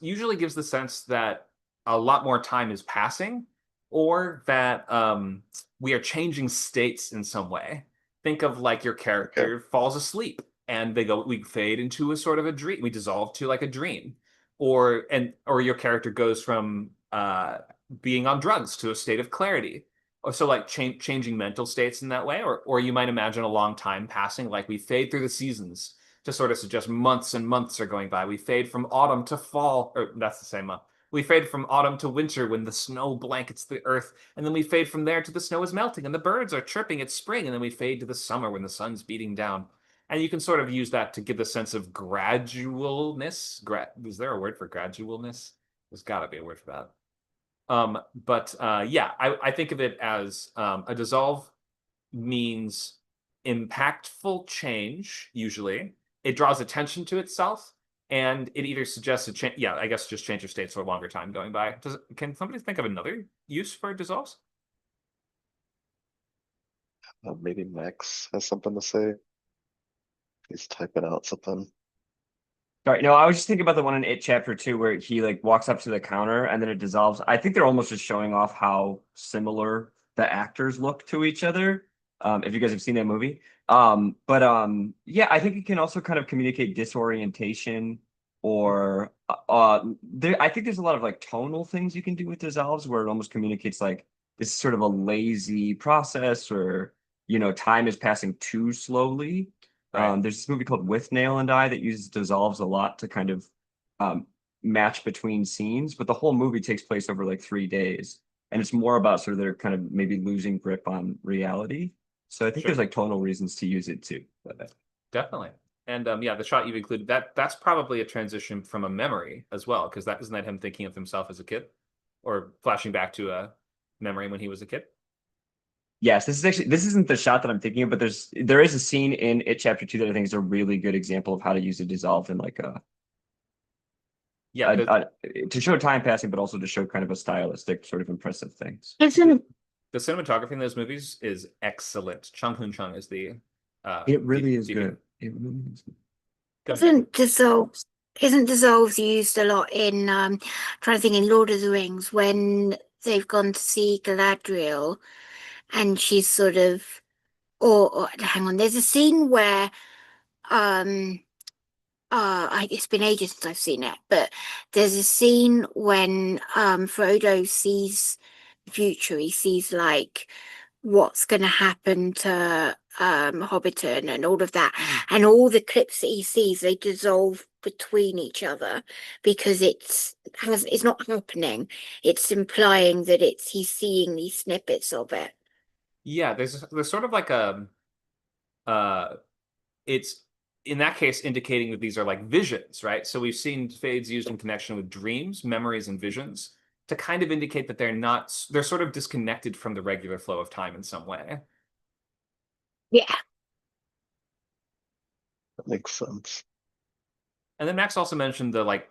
usually gives the sense that a lot more time is passing or that we are changing states in some way. Think of like your character falls asleep and we fade into a sort of a dream. We dissolve to like a dream. Or your character goes from being on drugs to a state of clarity. Or so like changing mental states in that way. Or you might imagine a long time passing, like we fade through the seasons to sort of suggest months and months are going by. We fade from autumn to fall, or that's the same month. We fade from autumn to winter when the snow blankets the earth, and then we fade from there to the snow is melting and the birds are chirping. It's spring, and then we fade to the summer when the sun's beating down. And you can sort of use that to give the sense of gradualness. Is there a word for gradualness? There's got to be a word for that. But yeah, I think of it as a dissolve means impactful change, usually. It draws attention to itself, and it either suggests a change, yeah, I guess just change of states for a longer time going by. Can somebody think of another use for dissolves? Maybe Max has something to say. He's typing out something. Sorry, no, I was just thinking about the one in It Chapter 2 where he like walks up to the counter and then it dissolves. I think they're almost just showing off how similar the actors look to each other. If you guys have seen that movie. Yeah, I think it can also kind of communicate disorientation or I think there's a lot of like tonal things you can do with dissolves where it almost communicates like this is sort of a lazy process or time is passing too slowly. Right. There's this movie called With Nail and I that uses dissolves a lot to kind of match between scenes, but the whole movie takes place over like 3 days, and it's more about sort of their kind of maybe losing grip on reality. So I think Sure. there's like tonal reasons to use it too. Definitely. And yeah, the shot you've included, that's probably a transition from a memory as well, because isn't that him thinking of himself as a kid or flashing back to a memory when he was a kid? Yes, this isn't the shot that I'm thinking of, but there is a scene in It Chapter 2 that I think is a really good example of how to use a dissolve in like Yeah, to show time passing, but also to show kind of a stylistic sort of impressive things. Isn't the cinematography in those movies is excellent. Chung Hoon Chung is the It really is DP. good. It really is good. Go ahead. isn't dissolves used a lot in trying to think in Lord of the Rings when they've gone to see Galadriel and she's sort of or hang on, there's a scene where it's been ages since I've seen it, but there's a scene when Frodo sees the future. He sees like what's going to happen to Hobbiton and all of that, and all the clips that he sees they dissolve between each other because it's not happening. It's implying that he's seeing these snippets of it. Yeah, there's sort of like uh it's in that case indicating that these are like visions, right? So we've seen fades used in connection with dreams, memories, and visions to kind of indicate that they're sort of disconnected from the regular flow of time in some way. Yeah. That makes sense. And then Max also mentioned the like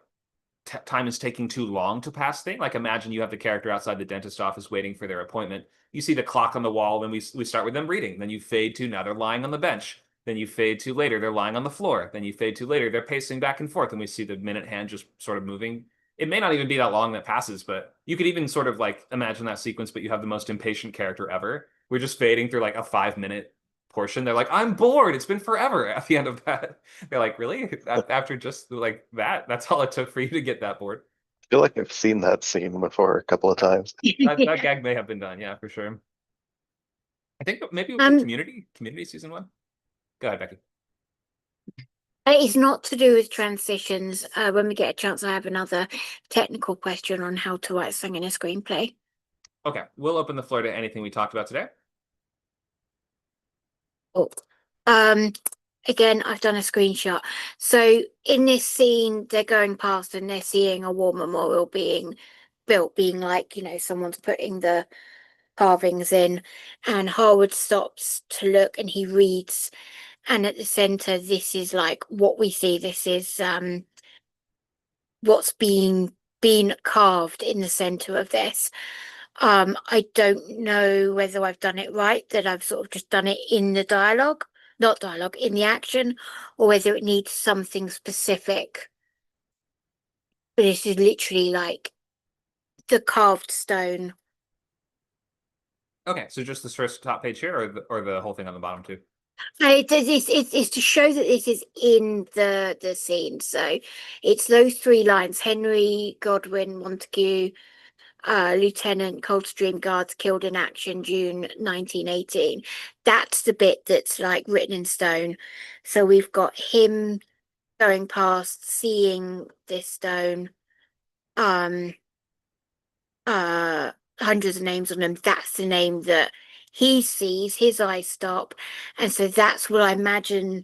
time is taking too long to pass thing. Like imagine you have the character outside the dentist office waiting for their appointment. You see the clock on the wall, and we start with them reading. Then you fade to now they're lying on the bench. Then you fade to later they're lying on the floor. Then you fade to later they're pacing back and forth, and we see the minute hand just sort of moving. It may not even be that long that passes, but you could even sort of like imagine that sequence, but you have the most impatient character ever. We're just fading through like a 5 minute portion. They're like, I'm bored. It's been forever at the end of that. They're like, really? After just like that, that's all it took for you to get that bored. I feel like I've seen that scene before a couple of times. That gag may have been done, yeah, for sure. I think maybe with the community season 1. Go ahead, Becky. It's not to do with transitions. When we get a chance, I have another technical question on how to write something in a screenplay. Okay, we'll open the floor to anything we talked about today. Oh, again, I've done a screenshot. So in this scene, they're going past and they're seeing a war memorial being built, being like, someone's putting the carvings in, and Harwood stops to look and he reads, and at the center, this is like what we see. This is what's being carved in the center of this. I don't know whether I've done it right, that I've sort of just done it in the dialogue, not dialogue, in the action, or whether it needs something specific. But this is literally like the carved stone. Okay, so just this first top page here, or the whole thing on the bottom too? It's to show that this is in the scene. So it's those 3 lines: Henry, Godwin, Montague, Lieutenant Coldstream Guards killed in action June 1918. That's the bit that's like written in stone. So we've got him going past, seeing this stone, hundreds of names on them. That's the name that he sees, his eyes stop. And so that's what I imagine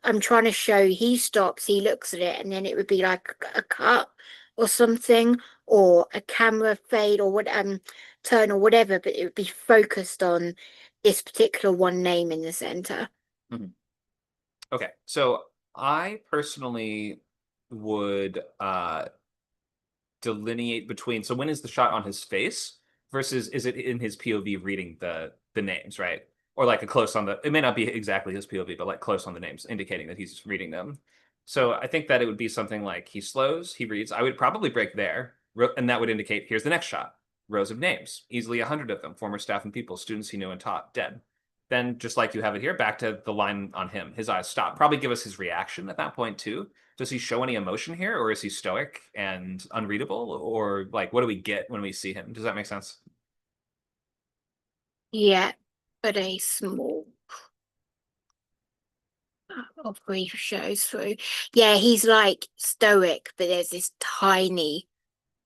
I'm trying to show. He stops, he looks at it, and then it would be like a cut or something, or a camera fade or what turn or whatever, but it would be focused on this particular one name in the center. Okay, so I personally would delineate between, so when is the shot on his face versus is it in his POV reading the names, right? Or like a close on the, it may not be exactly his POV, but like close on the names, indicating that he's reading them. So I think that it would be something like he slows, he reads. I would probably break there, and that would indicate here's the next shot. Rows of names, easily 100 of them, former staff and people, students he knew and taught, dead. Then, just like you have it here, back to the line on him. His eyes stop. Probably give us his reaction at that point too. Does he show any emotion here, or is he stoic and unreadable, or like what do we get when we see him? Does that make sense? Yeah, but a small of grief shows through. Yeah, he's like stoic, but there's this tiny,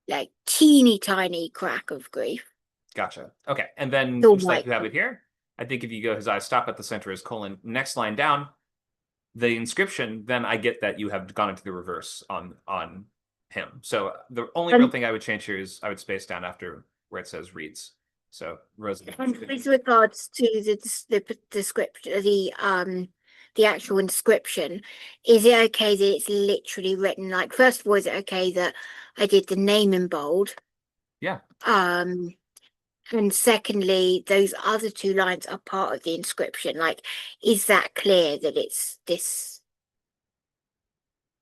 like teeny tiny crack of grief. Gotcha. Okay, and then The just like white you have it here, I think if you go his eyes stop at the center is colon. Next line down, the inscription, then I get that you have gone into the reverse on him. So the only real thing I would change here is I would space down after where it says reads. So Rose. And with regards to the description, the actual inscription, is it okay that it's literally written like, first of all, is it okay that I did the name in bold? Yeah. And secondly, those other two lines are part of the inscription. Like, is that clear that it's this?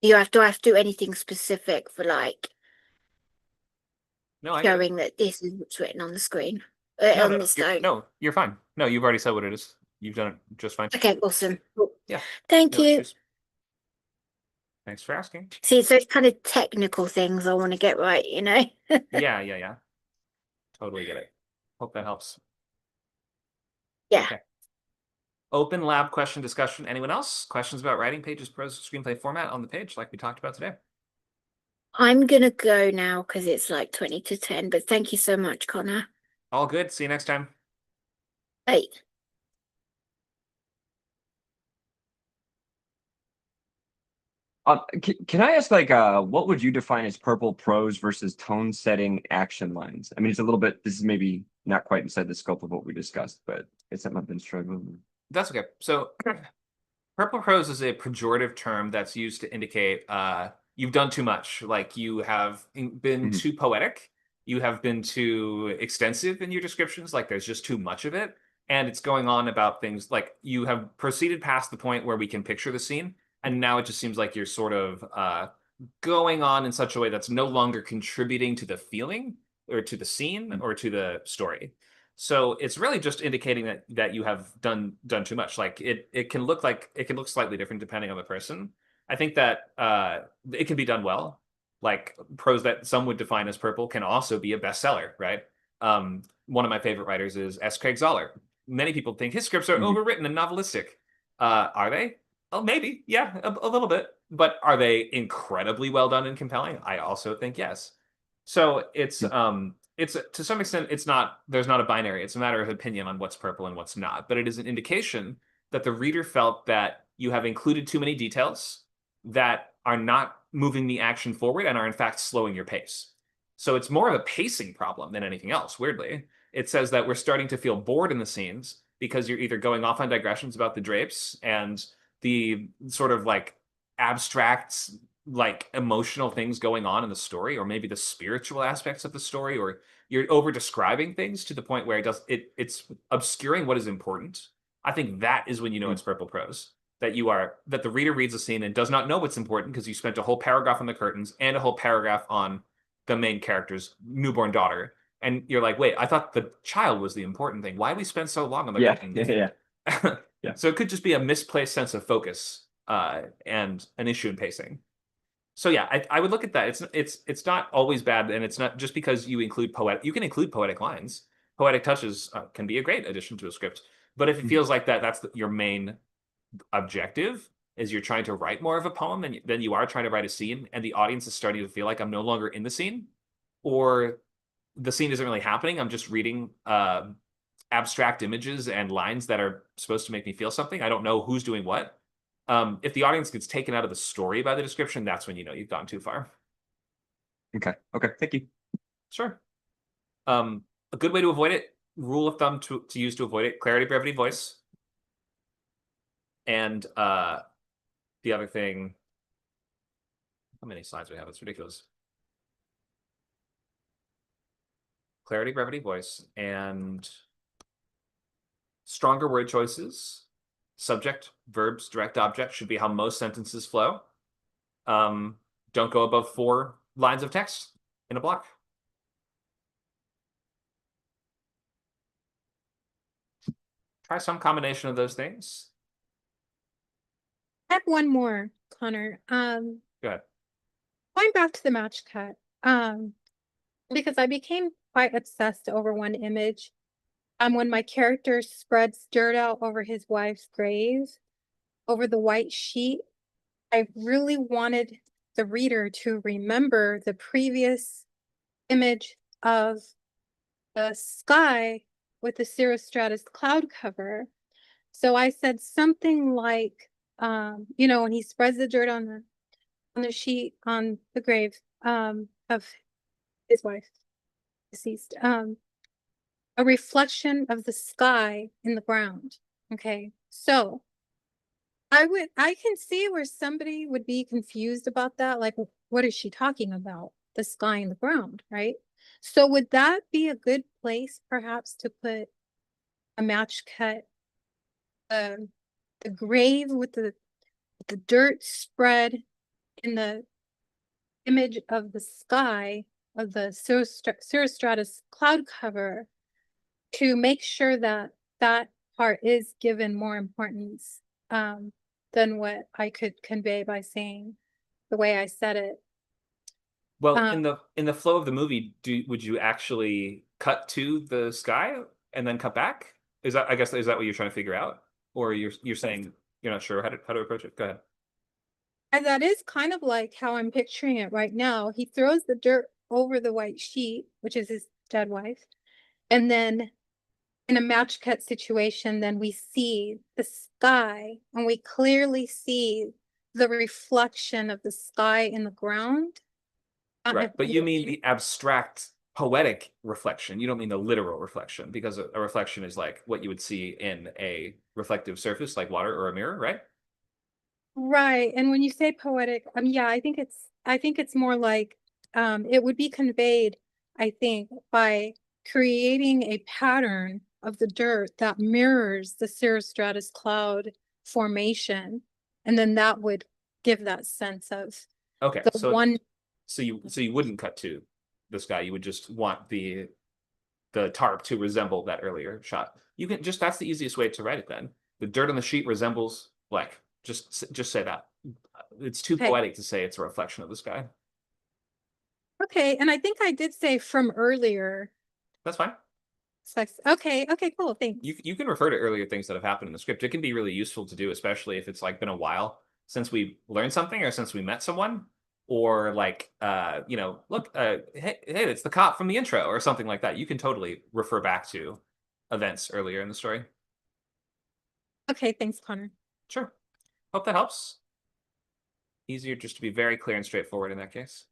Do I have to do anything specific for like No, showing that this is what's written on the screen? no, On no, the stone. no, you're fine. No, you've already said what it is. You've done it just fine. Okay, awesome. Yeah. Thank No you. issues. Thanks for asking. See, it's those kind of technical things I want to get right, you know? Yeah. Totally get it. Hope that helps. Yeah. Okay. Open lab question discussion. Anyone else? Questions about writing pages, prose, screenplay format on the page like we talked about today? I'm gonna go now because it's like 20 to 10, but thank you so much, Connor. All good. See you next time. Bye. Can I ask, like, what would you define as purple prose versus tone setting action lines? I mean, it's a little bit, this is maybe not quite inside the scope of what we discussed, but it's something I've been struggling with. That's okay. So purple prose is a pejorative term that's used to indicate you've done too much. Like you have been too poetic. You have been too extensive in your descriptions. Like there's just too much of it. And it's going on about things like you have proceeded past the point where we can picture the scene. And now it just seems like you're sort of going on in such a way that's no longer contributing to the feeling or to the scene or to the story. So it's really just indicating that you have done too much. Like it can look slightly different depending on the person. I think that it can be done well. Like prose that some would define as purple can also be a bestseller, right? One of my favorite writers is S. Craig Zahler. Many people think his scripts are overwritten and novelistic. Are they? Oh, maybe. Yeah, a little bit. But are they incredibly well done and compelling? I also think yes. So it's to some extent there's not a binary. It's a matter of opinion on what's purple and what's not. But it is an indication that the reader felt that you have included too many details that are not moving the action forward and are in fact slowing your pace. So it's more of a pacing problem than anything else, weirdly. It says that we're starting to feel bored in the scenes because you're either going off on digressions about the drapes and the sort of like abstract, like emotional things going on in the story, or maybe the spiritual aspects of the story, or you're over describing things to the point where it's obscuring what is important. I think that is when you know it's purple prose. That the reader reads a scene and does not know what's important because you spent a whole paragraph on the curtains and a whole paragraph on the main character's newborn daughter. And you're like, wait, I thought the child was the important thing. Why we spend so long on the curtains? Yeah. So it could just be a misplaced sense of focus and an issue in pacing. So yeah, I would look at that. It's not always bad, and it's not just because you include you can include poetic lines. Poetic touches can be a great addition to a script. But if it feels like that's your main objective, is you're trying to write more of a poem than you are trying to write a scene, and the audience is starting to feel like I'm no longer in the scene, or the scene isn't really happening. I'm just reading abstract images and lines that are supposed to make me feel something. I don't know who's doing what. If the audience gets taken out of the story by the description, that's when you know you've gone too far. Okay. Okay. Thank you. Sure. A good way to avoid it, rule of thumb to use to avoid it, clarity, brevity, voice. And the other thing, how many slides we have? It's ridiculous. Clarity, brevity, voice, and stronger word choices. Subject, verbs, direct object should be how most sentences flow. Don't go above 4 lines of text in a block. Try some combination of those things. I have one more, Connor. Go ahead. Going back to the match cut, because I became quite obsessed over one image. When my character spreads dirt out over his wife's grave, over the white sheet, I really wanted the reader to remember the previous image of the sky with the cirrostratus cloud cover. So I said something like, you know, when he spreads the dirt on the sheet on the grave of his wife, deceased, a reflection of the sky in the ground. Okay, so I can see where somebody would be confused about that. Like, what is she talking about? The sky and the ground, right? So would that be a good place perhaps to put a match cut, the grave with the dirt spread in the image of the sky of the cirrostratus cloud cover to make sure that that part is given more importance than what I could convey by saying the way I said it. Well, in the flow of the movie, would you actually cut to the sky and then cut back? Is that, I guess, is that what you're trying to figure out? Or you're saying you're not sure how to approach it? Go ahead. And that is kind of like how I'm picturing it right now. He throws the dirt over the white sheet, which is his dead wife. And then in a match cut situation, then we see the sky and we clearly see the reflection of the sky in the ground. Right, but you mean the abstract poetic reflection. You don't mean the literal reflection, because a reflection is like what you would see in a reflective surface like water or a mirror, right? Right. And when you say poetic, yeah, I think it's more like it would be conveyed, I think, by creating a pattern of the dirt that mirrors the cirrostratus cloud formation. And then that would give that sense of Okay, the so one. so you wouldn't cut to the sky. You would just want the tarp to resemble that earlier shot. You can just, that's the easiest way to write it then. The dirt on the sheet resembles blank. Just say that. It's too Okay. poetic to say it's a reflection of the sky. Okay, and I think I did say from earlier. That's fine. Okay, cool, thanks. You can refer to earlier things that have happened in the script. It can be really useful to do, especially if it's like been a while since we learned something or since we met someone, or like you know, look, hey, it's the cop from the intro or something like that. You can totally refer back to events earlier in the story. Okay, thanks, Connor. Sure. Hope that helps. Easier just to be very clear and straightforward in that case.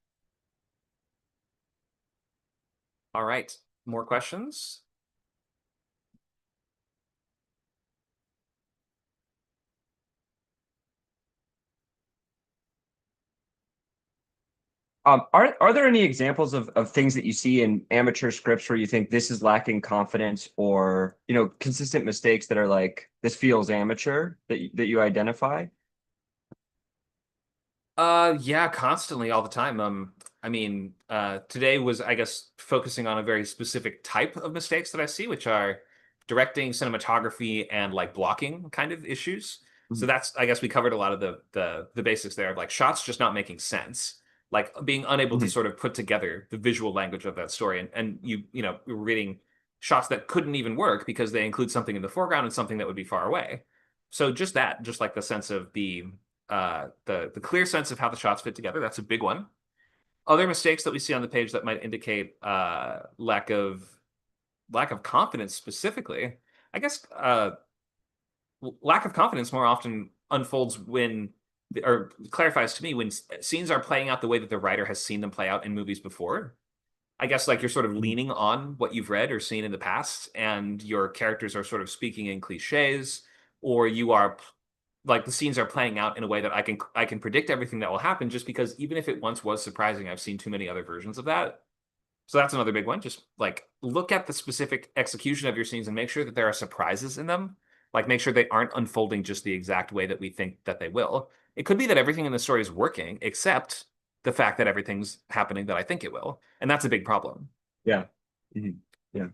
All right, more questions? Are there any examples of things that you see in amateur scripts where you think this is lacking confidence, or, you know, consistent mistakes that are like, this feels amateur, that you identify? Yeah, constantly, all the time. I mean, today was, I guess, focusing on a very specific type of mistakes that I see, which are directing, cinematography, and like blocking kind of issues. So that's, I guess, we covered a lot of the basics there of like shots just not making sense, like being unable to sort of put together the visual language of that story, and you know, we were reading shots that couldn't even work because they include something in the foreground and something that would be far away. So just that, just like the sense of the clear sense of how the shots fit together. That's a big one. Other mistakes that we see on the page that might indicate lack of confidence specifically. I guess lack of confidence more often unfolds when or clarifies to me when scenes are playing out the way that the writer has seen them play out in movies before. I guess like you're sort of leaning on what you've read or seen in the past, and your characters are sort of speaking in cliches, or you are like the scenes are playing out in a way that I can predict everything that will happen just because even if it once was surprising, I've seen too many other versions of that. So that's another big one. Just like look at the specific execution of your scenes and make sure that there are surprises in them. Like make sure they aren't unfolding just the exact way that we think that they will. It could be that everything in the story is working, except the fact that everything's happening that I think it will. And that's a big problem. Yeah. Mhm. Yeah.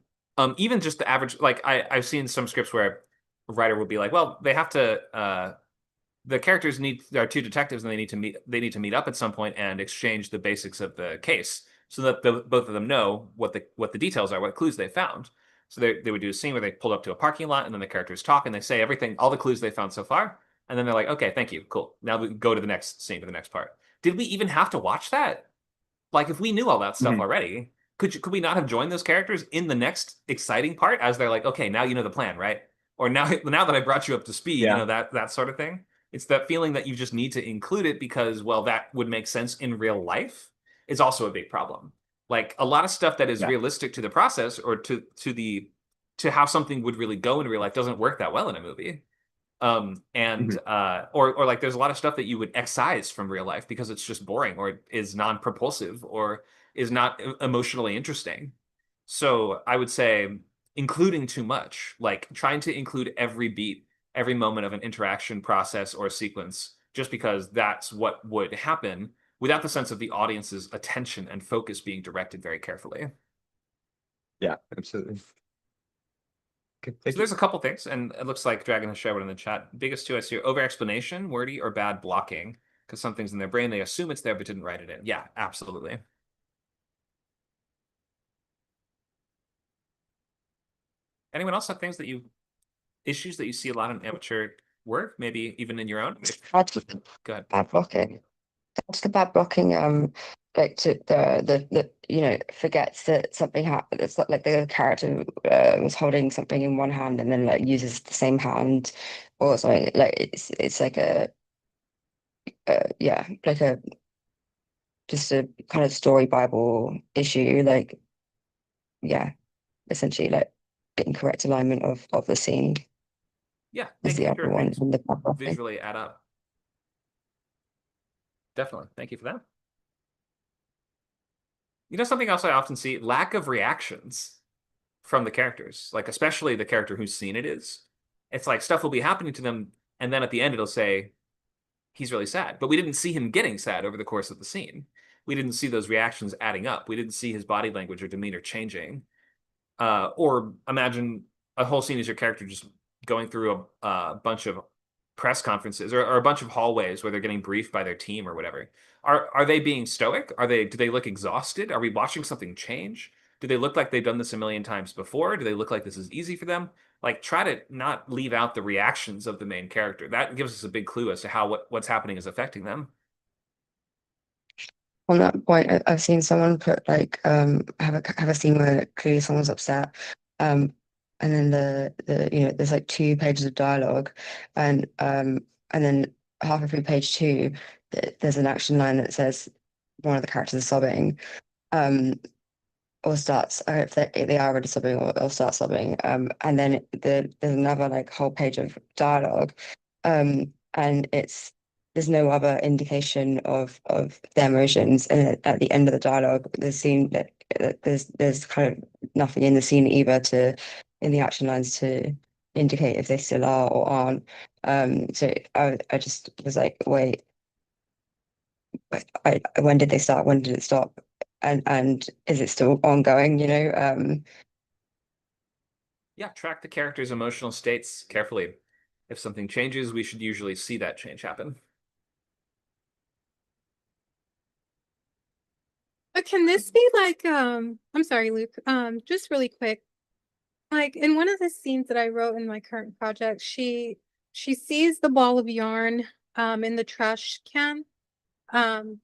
Even just the average, like I've seen some scripts where a writer will be like, well, they have to the characters are two detectives and they need to meet up at some point and exchange the basics of the case so that both of them know what the details are, what clues they found. So they would do a scene where they pulled up to a parking lot and then the characters talk and they say everything, all the clues they found so far, and then they're like, okay, thank you, cool. Now we go to the next scene, to the next part. Did we even have to watch that? Like if we knew all that stuff already, could we not have joined those characters in the next exciting part as they're like, okay, now you know the plan, right? Or now that I brought you up to speed, you know, that sort of thing. It's that feeling that you just need to include it because, well, that would make sense in real life is also a big problem. Like a lot of stuff that is realistic to the process or to how something would really go in real life doesn't work that well in a movie. Or like there's a lot of stuff that you would excise from real life because it's just boring or is non-propulsive or is not emotionally interesting. So I would say including too much, like trying to include every beat, every moment of an interaction process or sequence, just because that's what would happen without the sense of the audience's attention and focus being directed very carefully. Yeah, absolutely. So there's a couple things, and it looks like Dragon has shared it in the chat. Biggest two I see are over explanation, wordy, or bad blocking. Because some things in their brain, they assume it's there but didn't write it in. Yeah, absolutely. Anyone else have things issues that you see a lot in amateur work, maybe even in your own? Go ahead. Bad blocking. That's the bad blocking. Like to the you know forgets that something happened. It's like the character was holding something in one hand and then like uses the same hand or something. Like it's like yeah, like a just a kind of story Bible issue. Like yeah, essentially like incorrect alignment of the scene Yeah, is the making other sure one things in the bad blocking. visually add up. Definitely. Thank you for that. You know, something else I often see, lack of reactions from the characters, like especially the character whose scene it is. It's like stuff will be happening to them, and then at the end it'll say, he's really sad. But we didn't see him getting sad over the course of the scene. We didn't see those reactions adding up. We didn't see his body language or demeanor changing. Or imagine a whole scene as your character just going through a bunch of press conferences or a bunch of hallways where they're getting briefed by their team or whatever. Are they being stoic? Do they look exhausted? Are we watching something change? Do they look like they've done this a million times before? Do they look like this is easy for them? Like try to not leave out the reactions of the main character. That gives us a big clue as to how what's happening is affecting them. On that point, I've seen someone put like have a scene where clearly someone's upset, and then the you know there's like 2 pages of dialogue, and then halfway through page 2, there's an action line that says one of the characters is sobbing, or starts if they are already sobbing or start sobbing, and then there's another like whole page of dialogue, and there's no other indication of their emotions. And at the end of the dialogue, there's kind of nothing in the scene either in the action lines to indicate if they still are or aren't. So I just was like, wait, when did they start? When did it stop? And is it still ongoing? You know, Yeah, track the character's emotional states carefully. If something changes, we should usually see that change happen. But can this be like, I'm sorry, Luke, just really quick. Like in one of the scenes that I wrote in my current project, she sees the ball of yarn in the trash can,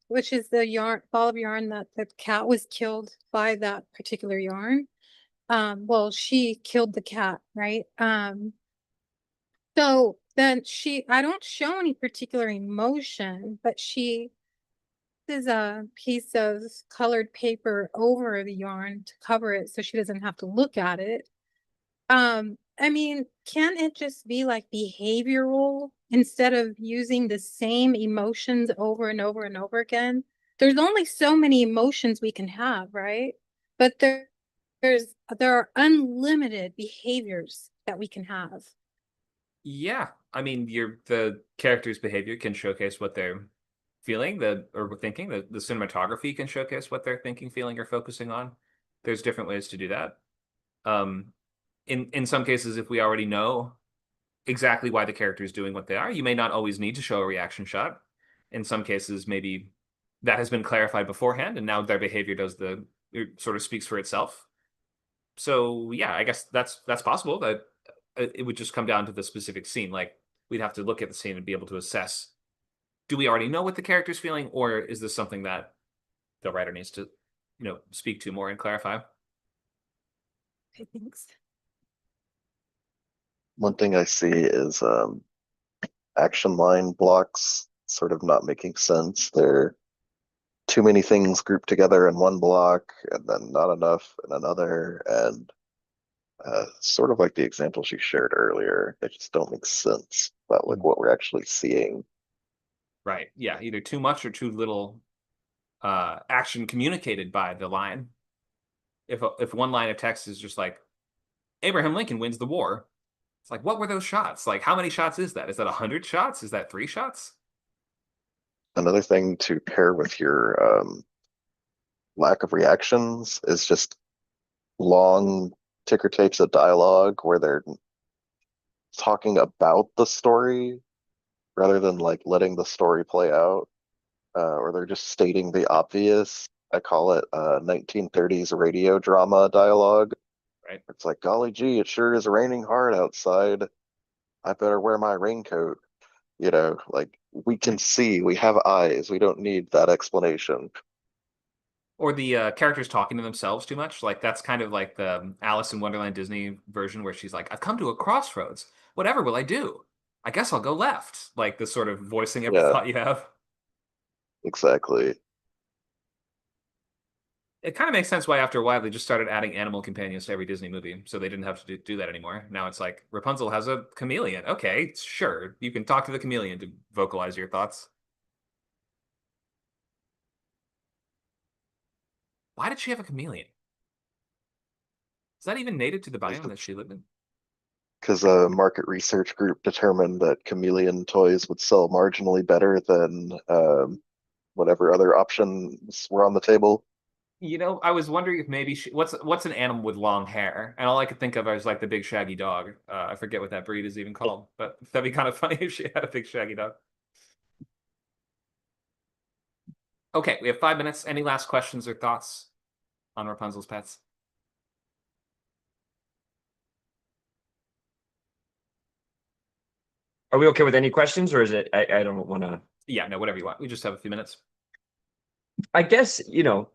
which is the ball of yarn that the cat was killed by that particular yarn. Well, she killed the cat, right? So then I don't show any particular emotion, but she is a piece of colored paper over the yarn to cover it so she doesn't have to look at it. I mean, can it just be like behavioral instead of using the same emotions over and over and over again? There's only so many emotions we can have, right? But there are unlimited behaviors that we can have. Yeah, I mean, the character's behavior can showcase what they're feeling, or thinking. The cinematography can showcase what they're thinking, feeling, or focusing on. There's different ways to do that. Um, in some cases, if we already know exactly why the character is doing what they are, you may not always need to show a reaction shot. In some cases, maybe that has been clarified beforehand, and now their behavior it sort of speaks for itself. So yeah, I guess that's possible. That it would just come down to the specific scene. Like we'd have to look at the scene and be able to assess: do we already know what the character's feeling, or is this something that the writer needs to, speak to more and clarify? I think so. One thing I see is action line blocks sort of not making sense. They're too many things grouped together in one block and then not enough in another. And sort of like the examples you shared earlier, they just don't make sense about like what we're actually seeing. Right. Yeah. Either too much or too little action communicated by the line. If one line of text is just like Abraham Lincoln wins the war, it's like, what were those shots? Like, how many shots is that? Is that 100 shots? Is that 3 shots? Another thing to pair with your lack of reactions is just long ticker tapes of dialogue where they're talking about the story rather than like letting the story play out, or they're just stating the obvious. I call it 1930s radio drama dialogue. Right. It's like, golly gee, it sure is raining hard outside. I better wear my raincoat. Like we can see, we have eyes. We don't need that explanation. Or the characters talking to themselves too much. Like that's kind of like the Alice in Wonderland Disney version where she's like, I've come to a crossroads. Whatever will I do? I guess I'll go left. Like the sort of voicing every Yeah, thought you have. exactly. It kind of makes sense why after a while they just started adding animal companions to every Disney movie, so they didn't have to do that anymore. Now it's like Rapunzel has a chameleon. Okay, sure, you can talk to the chameleon to vocalize your thoughts. Why did she have a chameleon? Is that even native to the biome that she lived in? Because a market research group determined that chameleon toys would sell marginally better than whatever other options were on the table. I was wondering if maybe what's an animal with long hair, and all I could think of was like the big shaggy dog. I forget what that breed is even called, but that'd be kind of funny if she had a big shaggy dog. Okay, we have 5 minutes. Any last questions or thoughts on Rapunzel's pets? Are we okay with any questions, or is it? I don't want to. Yeah, no, whatever you want. We just have a few minutes. I guess,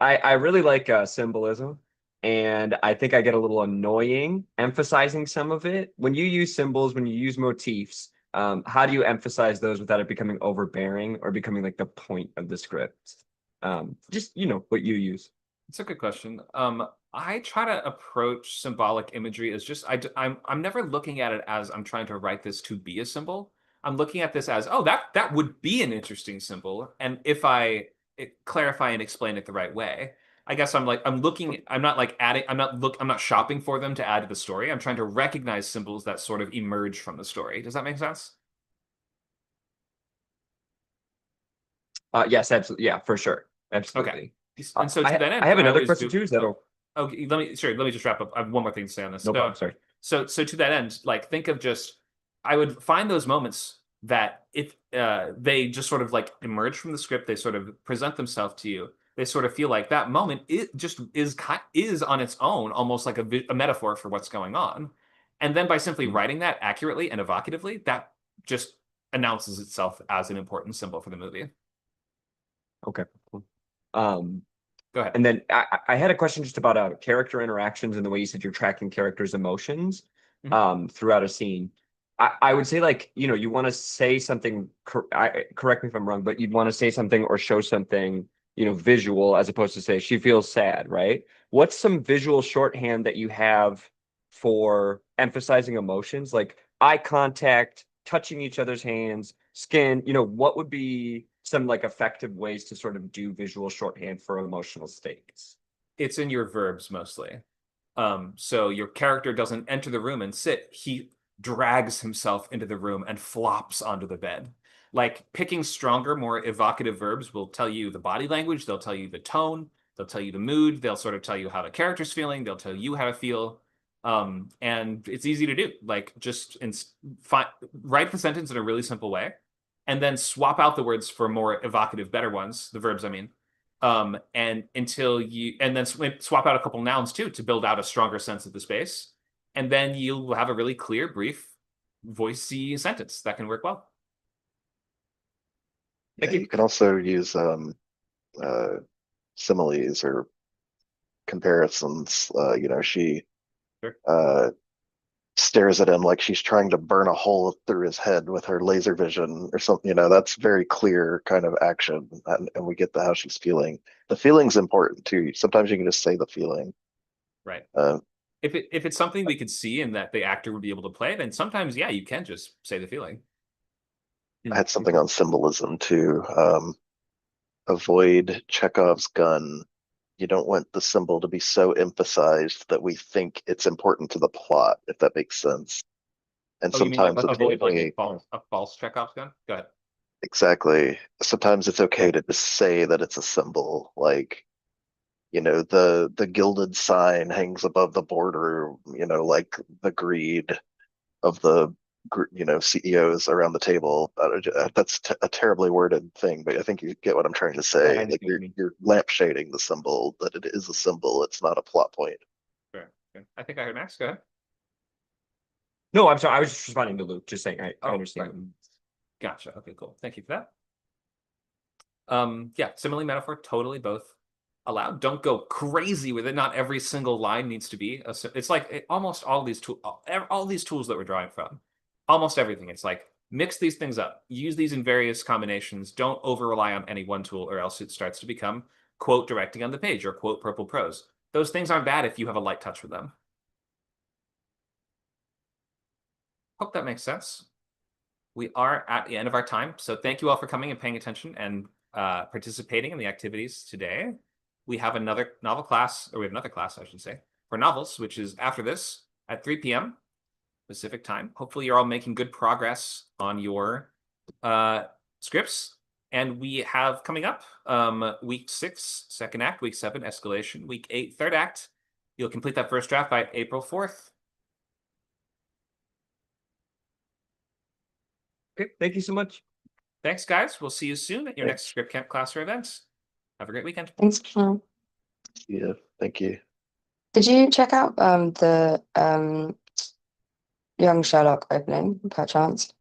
I really like symbolism, and I think I get a little annoying emphasizing some of it. When you use symbols, when you use motifs, how do you emphasize those without it becoming overbearing or becoming like the point of the script? Just, what you use. It's a good question. I try to approach symbolic imagery as just I'm never looking at it as I'm trying to write this to be a symbol. I'm looking at this as, oh, that would be an interesting symbol, and if I clarify and explain it the right way, I guess I'm looking. I'm not like adding. I'm not shopping for them to add to the story. I'm trying to recognize symbols that sort of emerge from the story. Does that make sense? Yes, absolutely. Yeah, for sure. Okay. Absolutely. And so to that end, I have what I another always question do. too. Is that Okay, let me just wrap up. I have one more thing to say on this. no problem? Sorry. So to that end, like think of just I would find those moments that if they just sort of like emerge from the script, they sort of present themselves to you. They sort of feel like that moment it just is on its own almost like a metaphor for what's going on. And then by simply writing that accurately and evocatively, that just announces itself as an important symbol for the movie. Okay. Cool. Go ahead. And then I had a question just about character interactions and the way you said you're tracking characters' emotions throughout a scene. I would say like, you want to say something, correct me if I'm wrong, but you'd want to say something or show something, visual as opposed to say she feels sad, right? What's some visual shorthand that you have for emphasizing emotions, like eye contact, touching each other's hands, skin, what would be some like effective ways to sort of do visual shorthand for emotional states? It's in your verbs mostly. So your character doesn't enter the room and sit. He drags himself into the room and flops onto the bed. Like picking stronger, more evocative verbs will tell you the body language, they'll tell you the tone, they'll tell you the mood, they'll sort of tell you how the character's feeling, they'll tell you how to feel. And it's easy to do. Like just write the sentence in a really simple way, and then swap out the words for more evocative, better ones, the verbs, I mean. And then swap out a couple nouns too to build out a stronger sense of the space. And then you'll have a really clear, brief, voicey sentence that can work well. Yeah, you can also use similes or comparisons. She Sure. stares at him like she's trying to burn a hole through his head with her laser vision or something. That's very clear kind of action, and we get how she's feeling. The feeling's important too. Sometimes you can just say the feeling. Right. Uh, If it's something we could see and that the actor would be able to play, then sometimes, yeah, you can just say the feeling. I had something on symbolism too. Avoid Chekhov's gun. You don't want the symbol to be so emphasized that we think it's important to the plot, if that makes sense. And Oh, you mean like sometimes it's avoid like okay. a false Chekhov's gun? Go ahead. Exactly. Sometimes it's okay to just say that it's a symbol, like the gilded sign hangs above the border, like the greed of the CEOs around the table. That's a terribly worded thing, but I think you get what I'm trying to Yeah, say. I Like see what you mean. you're lampshading the symbol, that it is a symbol. It's not a plot point. Sure. I think I heard Max. Go ahead. No, I'm sorry. I was just responding to Luke, just saying I Oh, understand. right. Gotcha. Okay, cool. Thank you for that. Yeah, simile, metaphor, totally both allowed. Don't go crazy with it. Not every single line needs to be it's like almost all these tools that we're drawing from. Almost everything. It's like mix these things up. Use these in various combinations. Don't over rely on any one tool, or else it starts to become quote directing on the page or quote purple prose. Those things aren't bad if you have a light touch with them. Hope that makes sense. We are at the end of our time, so thank you all for coming and paying attention and participating in the activities today. We have another class, I should say, for novels, which is after this at 3 p.m. Pacific time. Hopefully you're all making good progress on your scripts. And we have coming up week 6, second act, week 7, escalation, week 8, third act. You'll complete that first draft by April 4th. Okay, thank you so much. Thanks, guys. We'll see you soon at your Thanks. next script camp class or event. Have a great weekend. Thanks, Conor. Yeah, thank you. Did you check out the Young Sherlock opening, perchance?